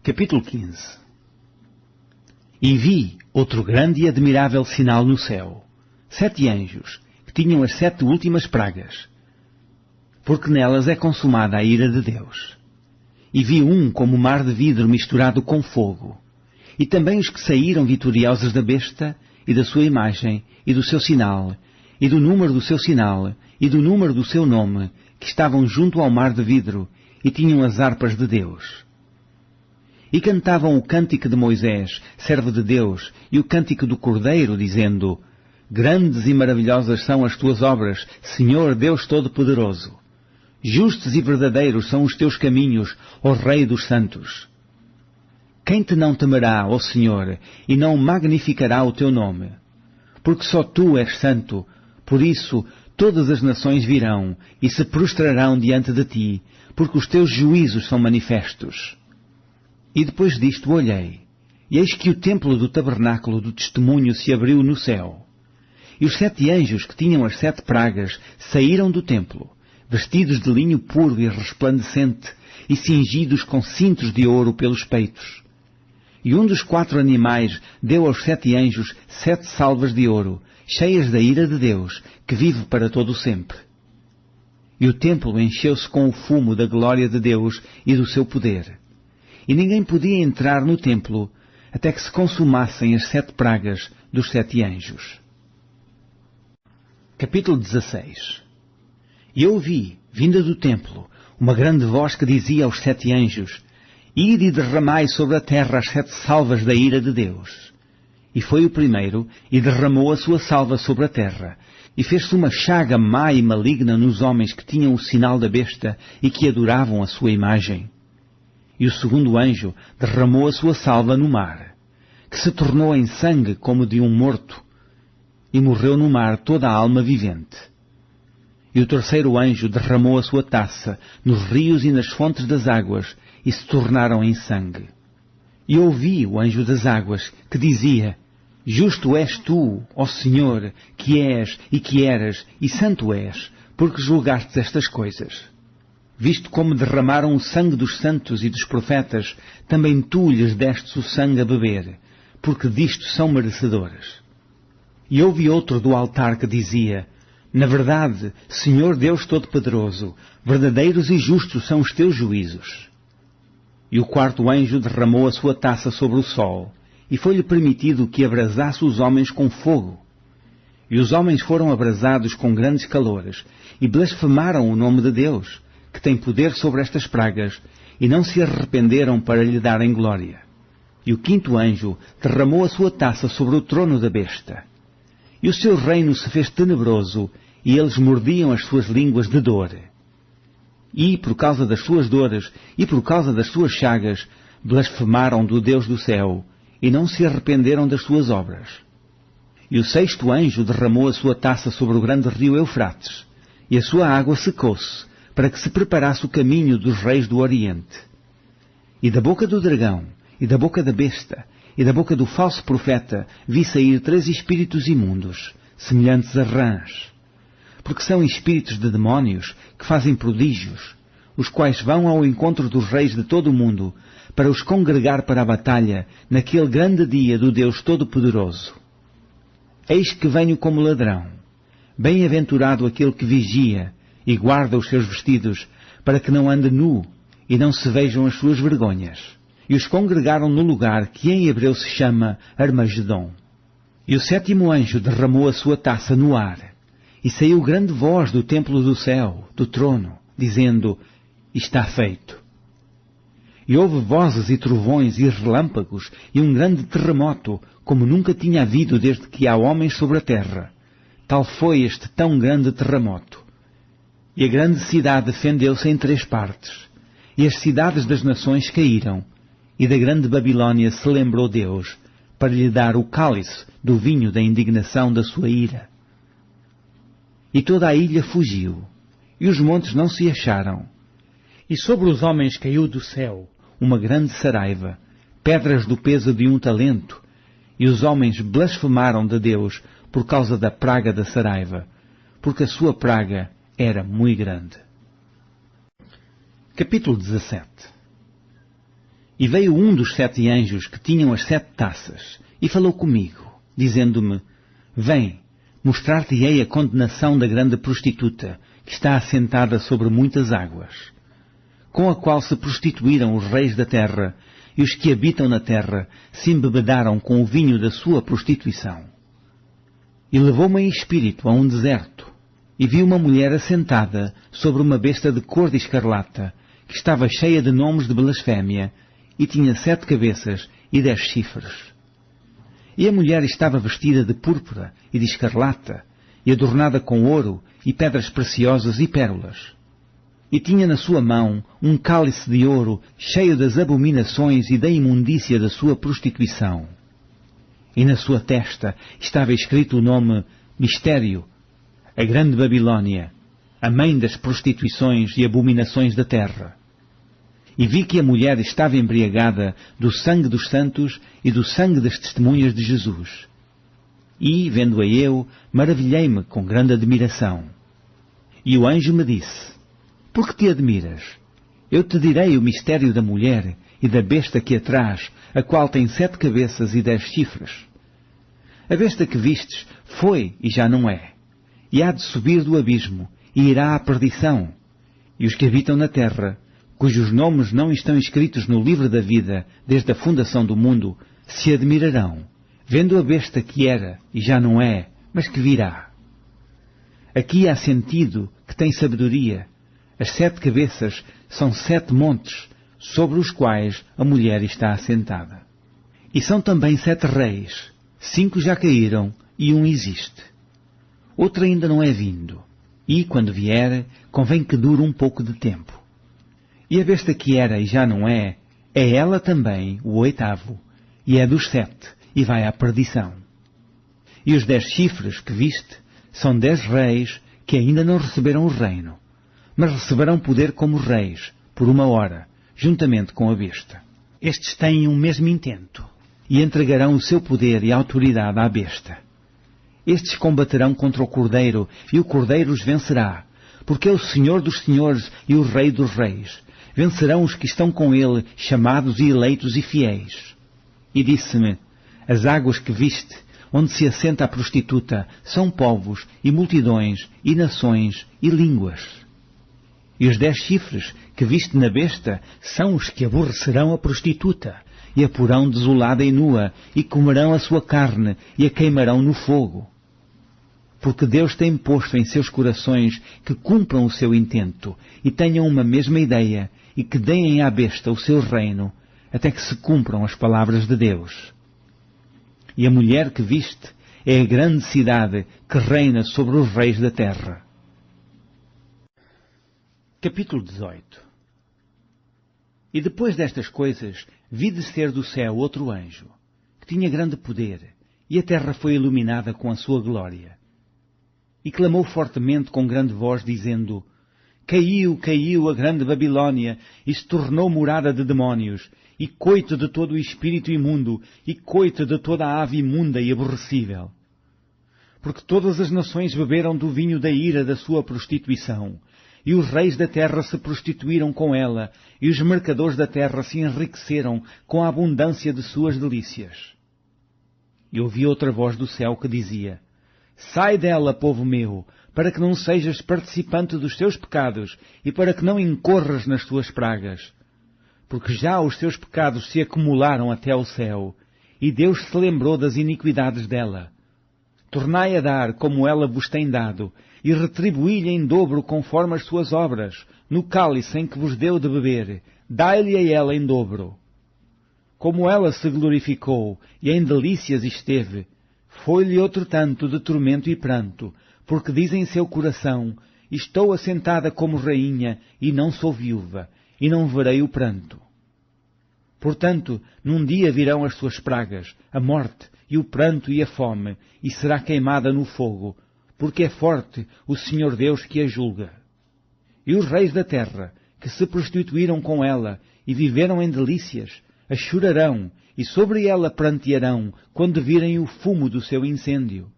Capítulo 15. E vi outro grande e admirável sinal no céu, 7 anjos, que tinham as 7 últimas pragas, porque nelas é consumada a ira de Deus. E vi como mar de vidro misturado com fogo, e também os que saíram vitoriosos da besta, e da sua imagem, e do seu sinal, e do número do seu sinal, e do número do seu nome, que estavam junto ao mar de vidro, e tinham as harpas de Deus. E cantavam o cântico de Moisés, servo de Deus, e o cântico do Cordeiro, dizendo: Grandes e maravilhosas são as tuas obras, Senhor Deus Todo-Poderoso. Justos e verdadeiros são os teus caminhos, ó Rei dos Santos. Quem te não temerá, ó Senhor, e não magnificará o teu nome? Porque só tu és santo, por isso todas as nações virão e se prostrarão diante de ti, porque os teus juízos são manifestos. E depois disto olhei, e eis que o templo do tabernáculo do testemunho se abriu no céu. E os 7 anjos que tinham as 7 pragas saíram do templo, vestidos de linho puro e resplandecente, e cingidos com cintos de ouro pelos peitos. E um dos 4 animais deu aos 7 anjos 7 salvas de ouro, cheias da ira de Deus, que vive para todo o sempre. E o templo encheu-se com o fumo da glória de Deus e do seu poder. E ninguém podia entrar no templo, até que se consumassem as 7 pragas dos 7 anjos. Capítulo 16. E eu ouvi, vinda do templo, uma grande voz que dizia aos 7 anjos: Ide e derramai sobre a terra as 7 salvas da ira de Deus. E foi o primeiro, e derramou a sua salva sobre a terra, e fez-se uma chaga má e maligna nos homens que tinham o sinal da besta e que adoravam a sua imagem. E o segundo anjo derramou a sua salva no mar, que se tornou em sangue como de um morto, e morreu no mar toda a alma vivente. E o terceiro anjo derramou a sua taça nos rios e nas fontes das águas, e se tornaram em sangue. E ouvi o anjo das águas, que dizia: Justo és tu, ó Senhor, que és e que eras, e santo és, porque julgastes estas coisas. Visto como derramaram o sangue dos santos e dos profetas, também tu lhes destes o sangue a beber, porque disto são merecedores. E ouvi outro do altar que dizia: Na verdade, Senhor Deus Todo-Poderoso, verdadeiros e justos são os teus juízos. E o quarto anjo derramou a sua taça sobre o sol, e foi-lhe permitido que abrasasse os homens com fogo. E os homens foram abrasados com grandes calores, e blasfemaram o nome de Deus, que tem poder sobre estas pragas, e não se arrependeram para lhe darem glória. E o quinto anjo derramou a sua taça sobre o trono da besta. E o seu reino se fez tenebroso, e eles mordiam as suas línguas de dor. E, por causa das suas dores, e por causa das suas chagas, blasfemaram do Deus do céu, e não se arrependeram das suas obras. E o sexto anjo derramou a sua taça sobre o grande rio Eufrates, e a sua água secou-se, para que se preparasse o caminho dos reis do Oriente. E da boca do dragão, e da boca da besta, e da boca do falso profeta, vi sair 3 espíritos imundos, semelhantes a rãs. Porque são espíritos de demónios que fazem prodígios, os quais vão ao encontro dos reis de todo o mundo, para os congregar para a batalha, naquele grande dia do Deus Todo-Poderoso. Eis que venho como ladrão. Bem-aventurado aquele que vigia e guarda os seus vestidos, para que não ande nu e não se vejam as suas vergonhas. E os congregaram no lugar que em hebreu se chama Armagedom. E o sétimo anjo derramou a sua taça no ar, e saiu grande voz do templo do céu, do trono, dizendo: Está feito. E houve vozes e trovões e relâmpagos e um grande terremoto, como nunca tinha havido desde que há homens sobre a terra. Tal foi este tão grande terremoto. E a grande cidade fendeu-se em 3 partes, e as cidades das nações caíram, e da grande Babilônia se lembrou Deus, para lhe dar o cálice do vinho da indignação da sua ira. E toda a ilha fugiu, e os montes não se acharam. E sobre os homens caiu do céu uma grande saraiva, pedras do peso de 1 talento, e os homens blasfemaram de Deus por causa da praga da saraiva, porque a sua praga era muito grande. Capítulo 17. E veio um dos 7 anjos que tinham as 7 taças, e falou comigo, dizendo-me: Vem, mostrar-te-ei a condenação da grande prostituta, que está assentada sobre muitas águas, com a qual se prostituíram os reis da terra, e os que habitam na terra se embebedaram com o vinho da sua prostituição. E levou-me em espírito a um deserto, e vi uma mulher assentada sobre uma besta de cor de escarlata, que estava cheia de nomes de blasfémia, e tinha 7 cabeças e 10 chifres. E a mulher estava vestida de púrpura e de escarlata, e adornada com ouro e pedras preciosas e pérolas. E tinha na sua mão um cálice de ouro cheio das abominações e da imundícia da sua prostituição. E na sua testa estava escrito o nome Mistério, a grande Babilônia, a mãe das prostituições e abominações da terra. E vi que a mulher estava embriagada do sangue dos santos e do sangue das testemunhas de Jesus. E, vendo-a eu, maravilhei-me com grande admiração. E o anjo me disse: Por que te admiras? Eu te direi o mistério da mulher e da besta que a traz, a qual tem 7 cabeças e 10 chifres. A besta que vistes foi e já não é, e há de subir do abismo, e irá à perdição. E os que habitam na terra, cujos nomes não estão escritos no livro da vida desde a fundação do mundo, se admirarão, vendo a besta que era e já não é, mas que virá. Aqui há sentido que tem sabedoria. As 7 cabeças são 7 montes, sobre os quais a mulher está assentada. E são também 7 reis, 5 já caíram e um existe. Outro ainda não é vindo, e, quando vier, convém que dure um pouco de tempo. E a besta que era e já não é ela também o 8º, e é dos 7, e vai à perdição. E os 10 chifres que viste são 10 reis que ainda não receberam o reino, mas receberão poder como reis, por 1 hora, juntamente com a besta. Estes têm o mesmo intento. E entregarão o seu poder e autoridade à besta. Estes combaterão contra o Cordeiro, e o Cordeiro os vencerá, porque é o Senhor dos senhores e o Rei dos reis. Vencerão os que estão com ele, chamados e eleitos e fiéis. E disse-me, as águas que viste, onde se assenta a prostituta, são povos, e multidões, e nações, e línguas. E os 10 chifres que viste na besta são os que aborrecerão a prostituta, e a porão desolada e nua, e comerão a sua carne, e a queimarão no fogo. Porque Deus tem posto em seus corações que cumpram o seu intento, e tenham uma mesma ideia, e que deem à besta o seu reino, até que se cumpram as palavras de Deus. E a mulher que viste é a grande cidade que reina sobre os reis da terra. Capítulo 18. E depois destas coisas, vi descer do céu outro anjo, que tinha grande poder, e a terra foi iluminada com a sua glória. E clamou fortemente com grande voz, dizendo, Caiu, caiu a grande Babilônia, e se tornou morada de demónios, e coito de todo o espírito imundo, e coito de toda a ave imunda e aborrecível. Porque todas as nações beberam do vinho da ira da sua prostituição, e os reis da terra se prostituíram com ela, e os mercadores da terra se enriqueceram com a abundância de suas delícias. E ouvi outra voz do céu que dizia, Sai dela, povo meu, para que não sejas participante dos teus pecados, e para que não incorras nas tuas pragas. Porque já os teus pecados se acumularam até ao céu, e Deus se lembrou das iniquidades dela. Tornai a dar como ela vos tem dado, e retribuí-lhe em dobro conforme as suas obras, no cálice em que vos deu de beber, dai-lhe a ela em dobro. Como ela se glorificou, e em delícias esteve, foi-lhe outro tanto de tormento e pranto, porque diz em seu coração, estou assentada como rainha, e não sou viúva, e não verei o pranto. Portanto, num dia virão as suas pragas, a morte, e o pranto e a fome, e será queimada no fogo, porque é forte o Senhor Deus que a julga. E os reis da terra, que se prostituíram com ela, e viveram em delícias, a chorarão, e sobre ela prantearão, quando virem o fumo do seu incêndio.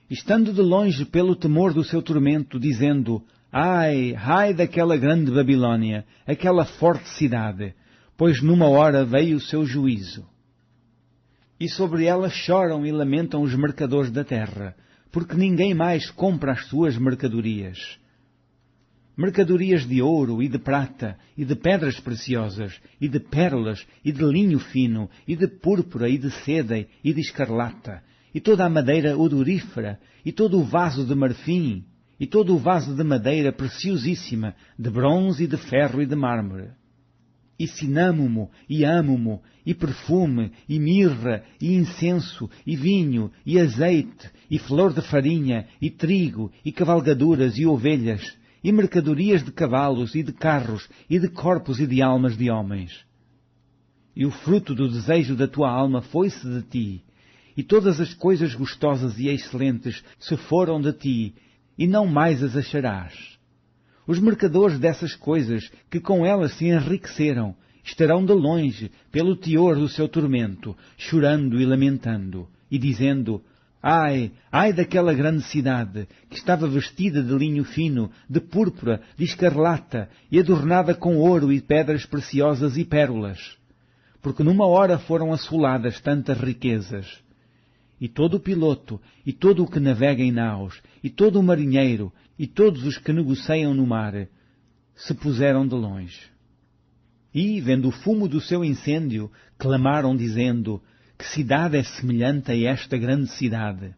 Estando de longe pelo temor do seu tormento, dizendo, Ai, ai daquela grande Babilônia, aquela forte cidade, pois numa hora veio o seu juízo. E sobre ela choram e lamentam os mercadores da terra, porque ninguém mais compra as suas mercadorias. Mercadorias de ouro e de prata, e de pedras preciosas, e de pérolas, e de linho fino, e de púrpura, e de seda, e de escarlata, e toda a madeira odorífera, e todo o vaso de marfim, e todo o vaso de madeira preciosíssima, de bronze e de ferro e de mármore. E cinâmomo, e âmomo, e perfume, e mirra, e incenso, e vinho, e azeite, e flor de farinha, e trigo, e cavalgaduras, e ovelhas, e mercadorias de cavalos, e de carros, e de corpos e de almas de homens. E o fruto do desejo da tua alma foi-se de ti, e todas as coisas gostosas e excelentes se foram de ti, e não mais as acharás. Os mercadores dessas coisas, que com elas se enriqueceram, estarão de longe, pelo teor do seu tormento, chorando e lamentando, e dizendo, Ai, ai daquela grande cidade, que estava vestida de linho fino, de púrpura, de escarlata, e adornada com ouro e pedras preciosas e pérolas. Porque numa hora foram assoladas tantas riquezas. E todo o piloto, e todo o que navega em naus, e todo o marinheiro, e todos os que negociam no mar, se puseram de longe. E, vendo o fumo do seu incêndio, clamaram dizendo, que cidade é semelhante a esta grande cidade?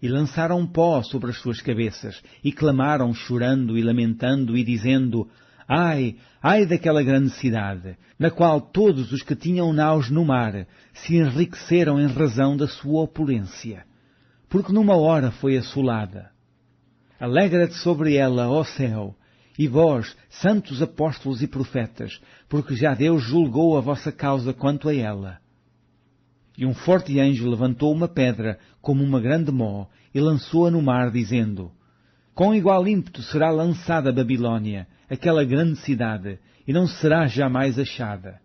E lançaram pó sobre as suas cabeças, e clamaram chorando e lamentando, e dizendo, ai, ai daquela grande cidade, na qual todos os que tinham naus no mar se enriqueceram em razão da sua opulência, porque numa hora foi assolada. Alegra-te sobre ela, ó céu, e vós, santos apóstolos e profetas, porque já Deus julgou a vossa causa quanto a ela. E um forte anjo levantou uma pedra, como uma grande mó, e lançou-a no mar, dizendo, com igual ímpeto será lançada a Babilônia, aquela grande cidade, e não será jamais achada.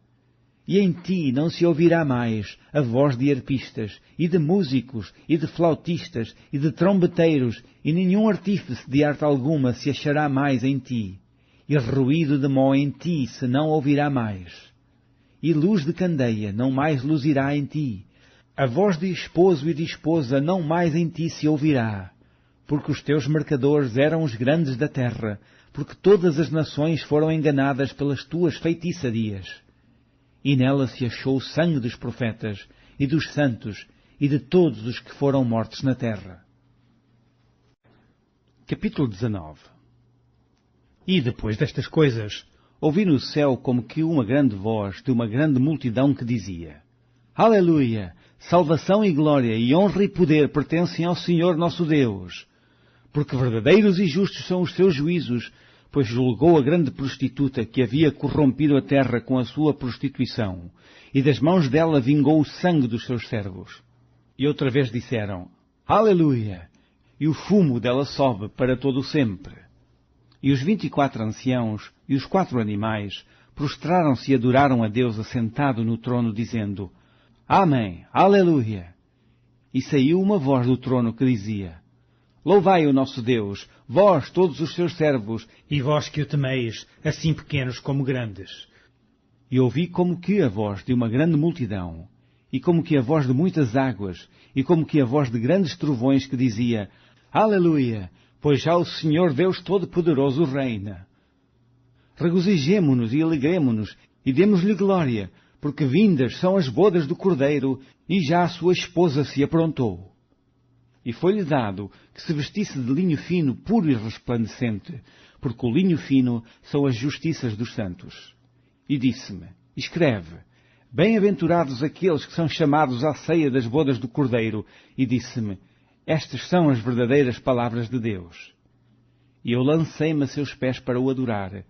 E em ti não se ouvirá mais a voz de arpistas, e de músicos, e de flautistas, e de trombeteiros, e nenhum artífice de arte alguma se achará mais em ti, e ruído de mó em ti se não ouvirá mais. E luz de candeia não mais luzirá em ti, a voz de esposo e de esposa não mais em ti se ouvirá, porque os teus mercadores eram os grandes da terra, porque todas as nações foram enganadas pelas tuas feitiçarias. E nela se achou o sangue dos profetas, e dos santos, e de todos os que foram mortos na terra. Capítulo 19. E depois destas coisas, ouvi no céu como que uma grande voz de uma grande multidão que dizia, Aleluia! Salvação e glória, e honra e poder pertencem ao Senhor nosso Deus, porque verdadeiros e justos são os seus juízos, pois julgou a grande prostituta que havia corrompido a terra com a sua prostituição, e das mãos dela vingou o sangue dos seus servos. E outra vez disseram, Aleluia! E o fumo dela sobe para todo o sempre. E os 24 anciãos e os 4 animais prostraram-se e adoraram a Deus assentado no trono, dizendo, Amém, Aleluia! E saiu uma voz do trono que dizia, Louvai o nosso Deus, vós todos os seus servos, e vós que o temeis, assim pequenos como grandes. E ouvi como que a voz de uma grande multidão, e como que a voz de muitas águas, e como que a voz de grandes trovões que dizia, Aleluia, pois já o Senhor Deus Todo-Poderoso reina. Regozijemo-nos e alegremo-nos, e demos-lhe glória, porque vindas são as bodas do Cordeiro, e já a sua esposa se aprontou. E foi-lhe dado que se vestisse de linho fino, puro e resplandecente, porque o linho fino são as justiças dos santos. E disse-me, escreve, bem-aventurados aqueles que são chamados à ceia das bodas do Cordeiro. E disse-me, estas são as verdadeiras palavras de Deus. E eu lancei-me a seus pés para o adorar.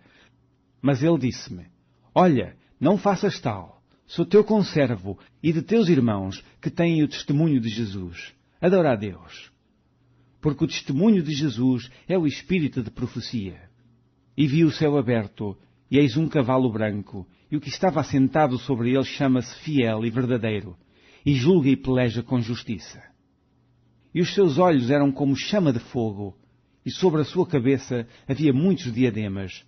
Mas ele disse-me, olha, não faças tal. Sou teu conservo e de teus irmãos que têm o testemunho de Jesus. Adora a Deus. Porque o testemunho de Jesus é o espírito de profecia. E vi o céu aberto, e eis um cavalo branco, e o que estava assentado sobre ele chama-se Fiel e Verdadeiro, e julga e peleja com justiça. E os seus olhos eram como chama de fogo, e sobre a sua cabeça havia muitos diademas,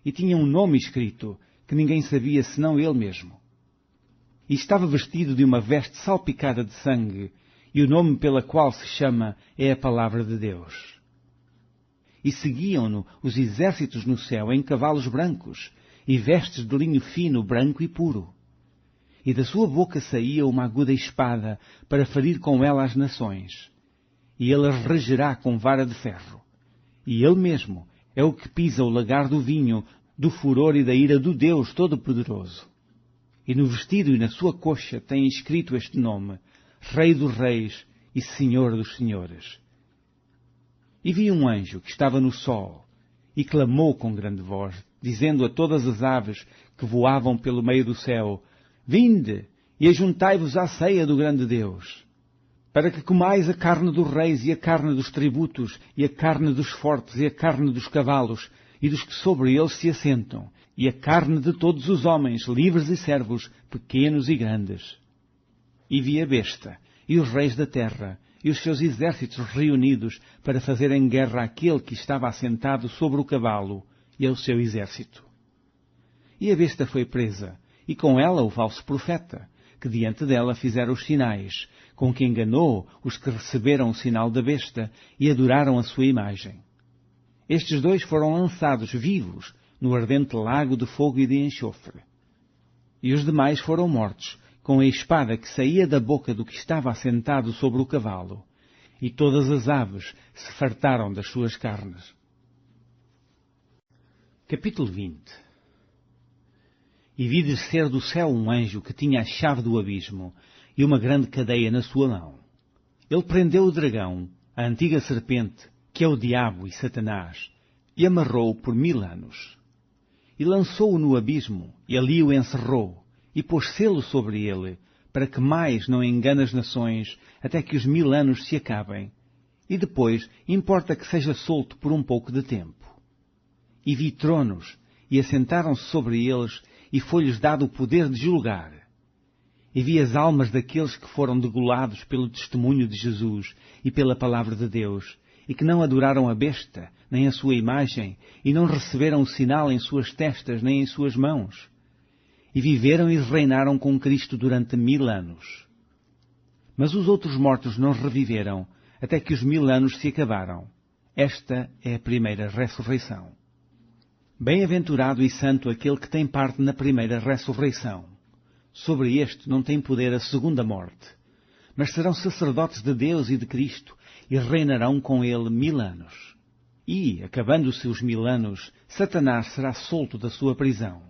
e tinha um nome escrito, que ninguém sabia senão ele mesmo. E estava vestido de uma veste salpicada de sangue, e o nome pela qual se chama é a Palavra de Deus. E seguiam-no os exércitos no céu em cavalos brancos, e vestes de linho fino, branco e puro. E da sua boca saía uma aguda espada, para ferir com ela as nações. E ele as regerá com vara de ferro. E ele mesmo é o que pisa o lagar do vinho, do furor e da ira do Deus Todo-Poderoso. E no vestido e na sua coxa tem escrito este nome, Rei dos Reis e Senhor dos Senhores. E vi um anjo que estava no sol, e clamou com grande voz, dizendo a todas as aves que voavam pelo meio do céu, Vinde, e ajuntai-vos à ceia do grande Deus, para que comais a carne dos reis e a carne dos tributos, e a carne dos fortes e a carne dos cavalos, e dos que sobre eles se assentam, e a carne de todos os homens, livres e servos, pequenos e grandes. E vi a besta, e os reis da terra, e os seus exércitos reunidos para fazerem guerra àquele que estava assentado sobre o cavalo, e ao seu exército. E a besta foi presa, e com ela o falso profeta, que diante dela fizera os sinais, com que enganou os que receberam o sinal da besta e adoraram a sua imagem. Estes dois foram lançados vivos no ardente lago de fogo e de enxofre. E os demais foram mortos, com a espada que saía da boca do que estava assentado sobre o cavalo, e todas as aves se fartaram das suas carnes. Capítulo 20. E vi descer do céu um anjo que tinha a chave do abismo e uma grande cadeia na sua mão. Ele prendeu o dragão, a antiga serpente, que é o diabo e Satanás, e amarrou-o por 1000 anos. E lançou-o no abismo, e ali o encerrou, e pôs selo sobre ele, para que mais não engane as nações, até que os 1000 anos se acabem. E depois importa que seja solto por um pouco de tempo. E vi tronos, e assentaram-se sobre eles, e foi-lhes dado o poder de julgar. E vi as almas daqueles que foram degolados pelo testemunho de Jesus e pela palavra de Deus, e que não adoraram a besta, nem a sua imagem, e não receberam o sinal em suas testas, nem em suas mãos. E viveram e reinaram com Cristo durante 1000 anos. Mas os outros mortos não reviveram, até que os 1000 anos se acabaram. Esta é a primeira ressurreição. Bem-aventurado e santo aquele que tem parte na primeira ressurreição. Sobre este não tem poder a segunda morte, mas serão sacerdotes de Deus e de Cristo, e reinarão com ele 1000 anos. E, acabando-se os 1000 anos, Satanás será solto da sua prisão,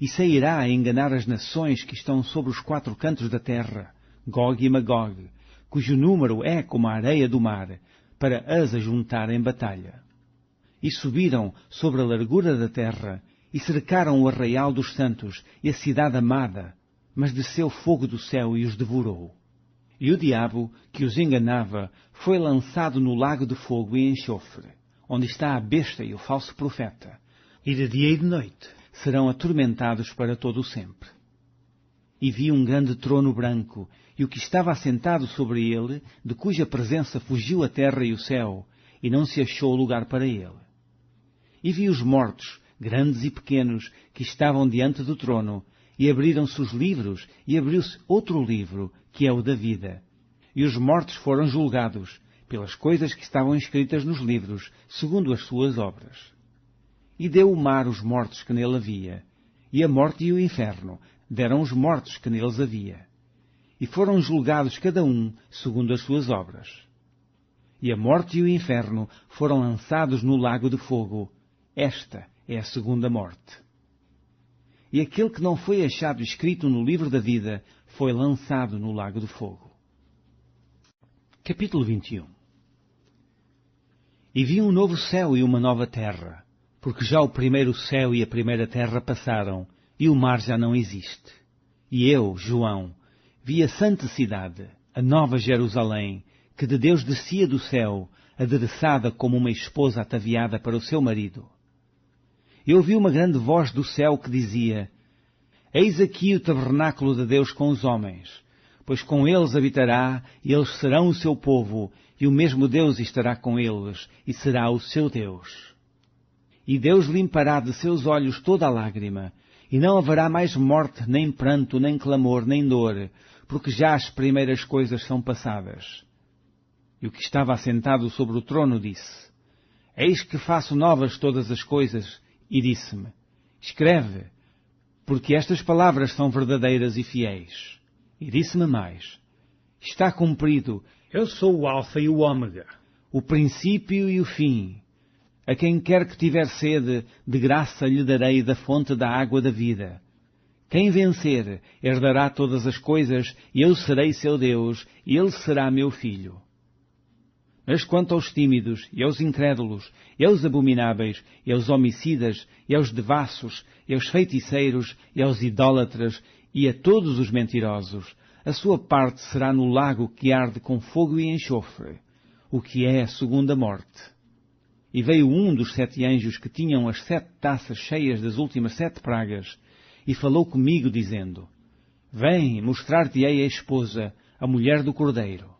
e sairá a enganar as nações que estão sobre os 4 cantos da terra, Gog e Magog, cujo número é como a areia do mar, para as ajuntar em batalha. E subiram sobre a largura da terra, e cercaram o arraial dos santos e a cidade amada, mas desceu fogo do céu e os devorou. E o diabo, que os enganava, foi lançado no lago de fogo e enxofre, onde está a besta e o falso profeta, e de dia e de noite serão atormentados para todo o sempre. E vi um grande trono branco, e o que estava assentado sobre ele, de cuja presença fugiu a terra e o céu, e não se achou lugar para ele. E vi os mortos, grandes e pequenos, que estavam diante do trono, e abriram-se os livros, e abriu-se outro livro, que é o da vida. E os mortos foram julgados, pelas coisas que estavam escritas nos livros, segundo as suas obras. E deu o mar os mortos que nele havia, e a morte e o inferno deram os mortos que neles havia. E foram julgados cada um segundo as suas obras. E a morte e o inferno foram lançados no lago de fogo. Esta é a segunda morte. E aquele que não foi achado escrito no livro da vida foi lançado no lago de fogo. Capítulo 21. E vi um novo céu e uma nova terra, porque já o primeiro céu e a primeira terra passaram, e o mar já não existe. E eu, João, vi a santa cidade, a nova Jerusalém, que de Deus descia do céu, adereçada como uma esposa ataviada para o seu marido. Eu ouvi uma grande voz do céu que dizia: Eis aqui o tabernáculo de Deus com os homens, pois com eles habitará, e eles serão o seu povo, e o mesmo Deus estará com eles, e será o seu Deus. E Deus limpará de seus olhos toda a lágrima, e não haverá mais morte, nem pranto, nem clamor, nem dor, porque já as primeiras coisas são passadas. E o que estava assentado sobre o trono disse: Eis que faço novas todas as coisas, e disse-me: Escreve, porque estas palavras são verdadeiras e fiéis. E disse-me mais: Está cumprido, eu sou o Alfa e o Ômega, o princípio e o fim. A quem quer que tiver sede, de graça lhe darei da fonte da água da vida. Quem vencer, herdará todas as coisas, e eu serei seu Deus, e ele será meu filho. Mas quanto aos tímidos, e aos incrédulos, e aos abomináveis, e aos homicidas, e aos devassos, e aos feiticeiros, e aos idólatras, e a todos os mentirosos, a sua parte será no lago que arde com fogo e enxofre, o que é a segunda morte. E veio um dos 7 anjos que tinham as 7 taças cheias das últimas 7 pragas, e falou comigo, dizendo: Vem, mostrar-te-ei a esposa, a mulher do Cordeiro.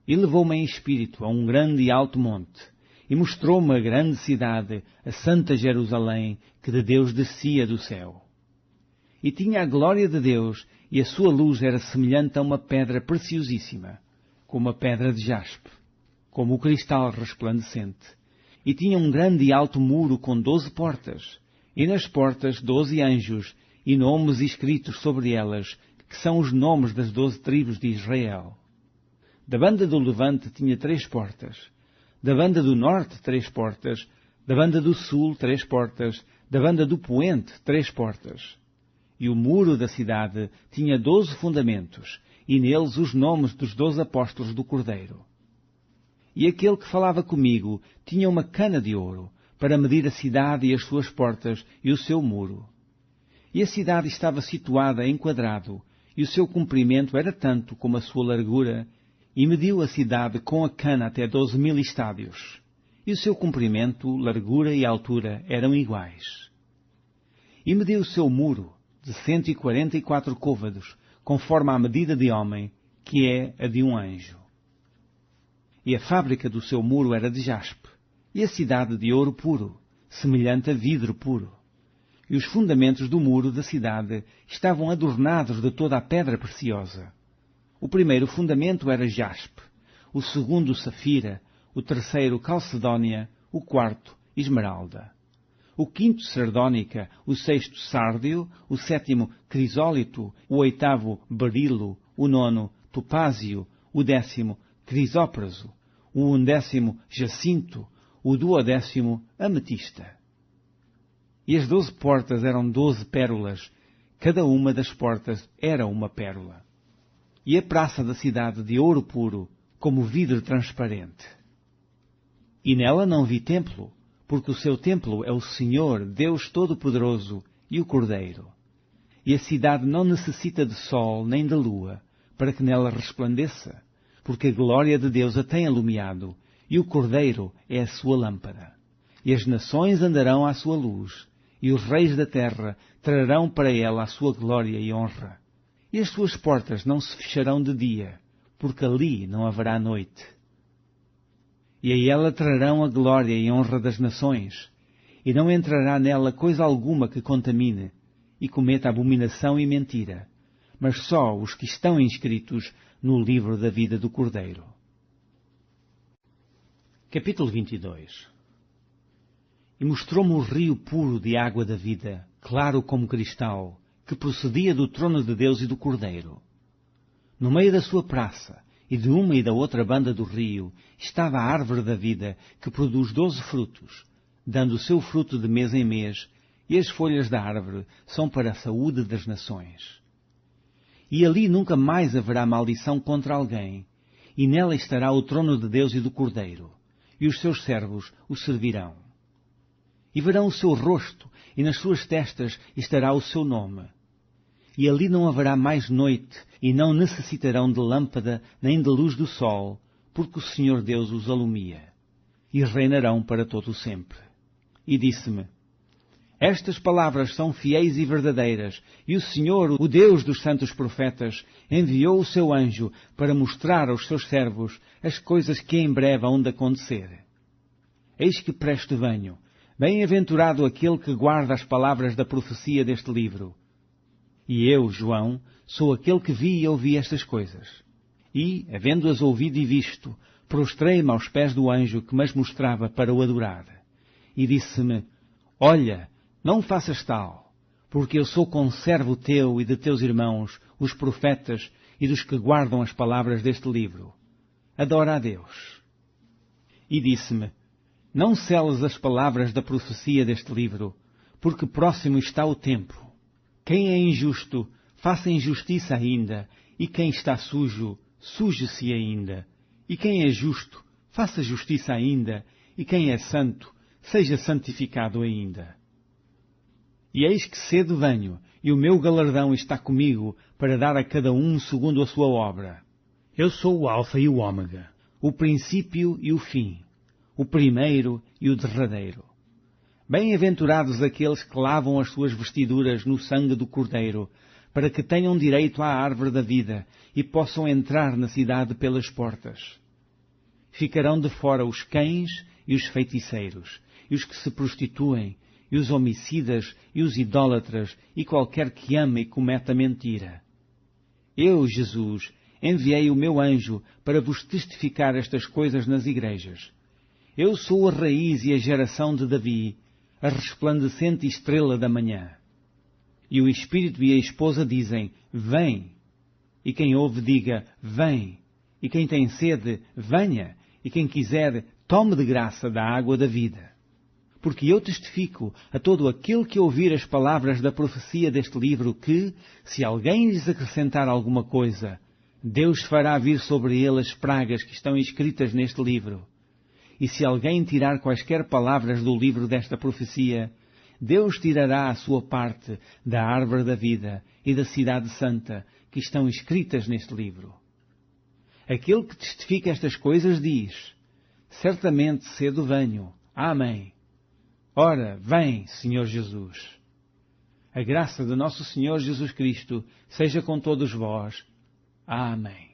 E levou-me em espírito a um grande e alto monte, e mostrou-me a grande cidade, a santa Jerusalém, que de Deus descia do céu. E tinha a glória de Deus, e a sua luz era semelhante a uma pedra preciosíssima, como a pedra de jaspe, como o cristal resplandecente. E tinha um grande e alto muro com 12 portas, e nas portas 12 anjos, e nomes escritos sobre elas, que são os nomes das 12 tribos de Israel. Da banda do levante tinha 3 portas, da banda do norte 3 portas, da banda do sul 3 portas, da banda do poente 3 portas. E o muro da cidade tinha 12 fundamentos, e neles os nomes dos 12 apóstolos do Cordeiro. E aquele que falava comigo tinha uma cana de ouro, para medir a cidade e as suas portas e o seu muro. E a cidade estava situada em quadrado, e o seu comprimento era tanto como a sua largura, e mediu a cidade com a cana até 12.000 estádios. E o seu comprimento, largura e altura eram iguais. E mediu o seu muro de 144 côvados, conforme à medida de homem, que é a de um anjo. E a fábrica do seu muro era de jaspe, e a cidade de ouro puro, semelhante a vidro puro. E os fundamentos do muro da cidade estavam adornados de toda a pedra preciosa. O primeiro fundamento era jaspe, o segundo safira, o terceiro calcedónia, o quarto esmeralda, o quinto sardônica, o sexto sárdio, o sétimo crisólito, o oitavo berilo, o nono topázio, o 10º crisópraso, o 11º jacinto, o 12º ametista. E as 12 portas eram 12 pérolas, cada uma das portas era uma pérola. E a praça da cidade de ouro puro, como vidro transparente. E nela não vi templo, porque o seu templo é o Senhor, Deus Todo-Poderoso, e o Cordeiro. E a cidade não necessita de sol nem de lua, para que nela resplandeça, porque a glória de Deus a tem alumiado, e o Cordeiro é a sua lâmpada. E as nações andarão à sua luz, e os reis da terra trarão para ela a sua glória e honra. E as suas portas não se fecharão de dia, porque ali não haverá noite. E a ela trarão a glória e honra das nações, e não entrará nela coisa alguma que contamine, e cometa abominação e mentira, mas só os que estão inscritos no livro da vida do Cordeiro. Capítulo 22. E mostrou-me o rio puro de água da vida, claro como cristal, que procedia do trono de Deus e do Cordeiro. No meio da sua praça, e de uma e da outra banda do rio, estava a árvore da vida, que produz 12 frutos, dando o seu fruto de mês em mês, e as folhas da árvore são para a saúde das nações. E ali nunca mais haverá maldição contra alguém, e nela estará o trono de Deus e do Cordeiro, e os seus servos o servirão. E verão o seu rosto, e nas suas testas estará o seu nome. E ali não haverá mais noite, e não necessitarão de lâmpada nem de luz do sol, porque o Senhor Deus os alumia, e reinarão para todo o sempre. E disse-me: Estas palavras são fiéis e verdadeiras, e o Senhor, o Deus dos santos profetas, enviou o seu anjo para mostrar aos seus servos as coisas que em breve hão de acontecer. Eis que presto venho. Bem-aventurado aquele que guarda as palavras da profecia deste livro. E eu, João, sou aquele que vi e ouvi estas coisas. E, havendo-as ouvido e visto, prostrei-me aos pés do anjo que me as mostrava para o adorar. E disse-me: Olha, não faças tal, porque eu sou conservo teu e de teus irmãos, os profetas, e dos que guardam as palavras deste livro. Adora a Deus. E disse-me: Não seles as palavras da profecia deste livro, porque próximo está o tempo. Quem é injusto, faça injustiça ainda, e quem está sujo, suje-se ainda. E quem é justo, faça justiça ainda, e quem é santo, seja santificado ainda. E eis que cedo venho, e o meu galardão está comigo, para dar a cada um segundo a sua obra. Eu sou o Alfa e o Ômega, o princípio e o fim, o primeiro e o derradeiro. Bem-aventurados aqueles que lavam as suas vestiduras no sangue do Cordeiro, para que tenham direito à árvore da vida e possam entrar na cidade pelas portas. Ficarão de fora os cães e os feiticeiros, e os que se prostituem, e os homicidas, e os idólatras, e qualquer que ame e cometa mentira. Eu, Jesus, enviei o meu anjo para vos testificar estas coisas nas igrejas. Eu sou a raiz e a geração de Davi, a resplandecente estrela da manhã. E o Espírito e a esposa dizem: Vem. E quem ouve, diga, vem. E quem tem sede, venha. E quem quiser, tome de graça da água da vida. Porque eu testifico a todo aquele que ouvir as palavras da profecia deste livro que, se alguém lhes acrescentar alguma coisa, Deus fará vir sobre ele as pragas que estão escritas neste livro. E se alguém tirar quaisquer palavras do livro desta profecia, Deus tirará a sua parte da árvore da vida e da cidade santa que estão escritas neste livro. Aquele que testifica estas coisas diz, certamente cedo venho. Amém. Ora, vem, Senhor Jesus. A graça de nosso Senhor Jesus Cristo seja com todos vós. Amém.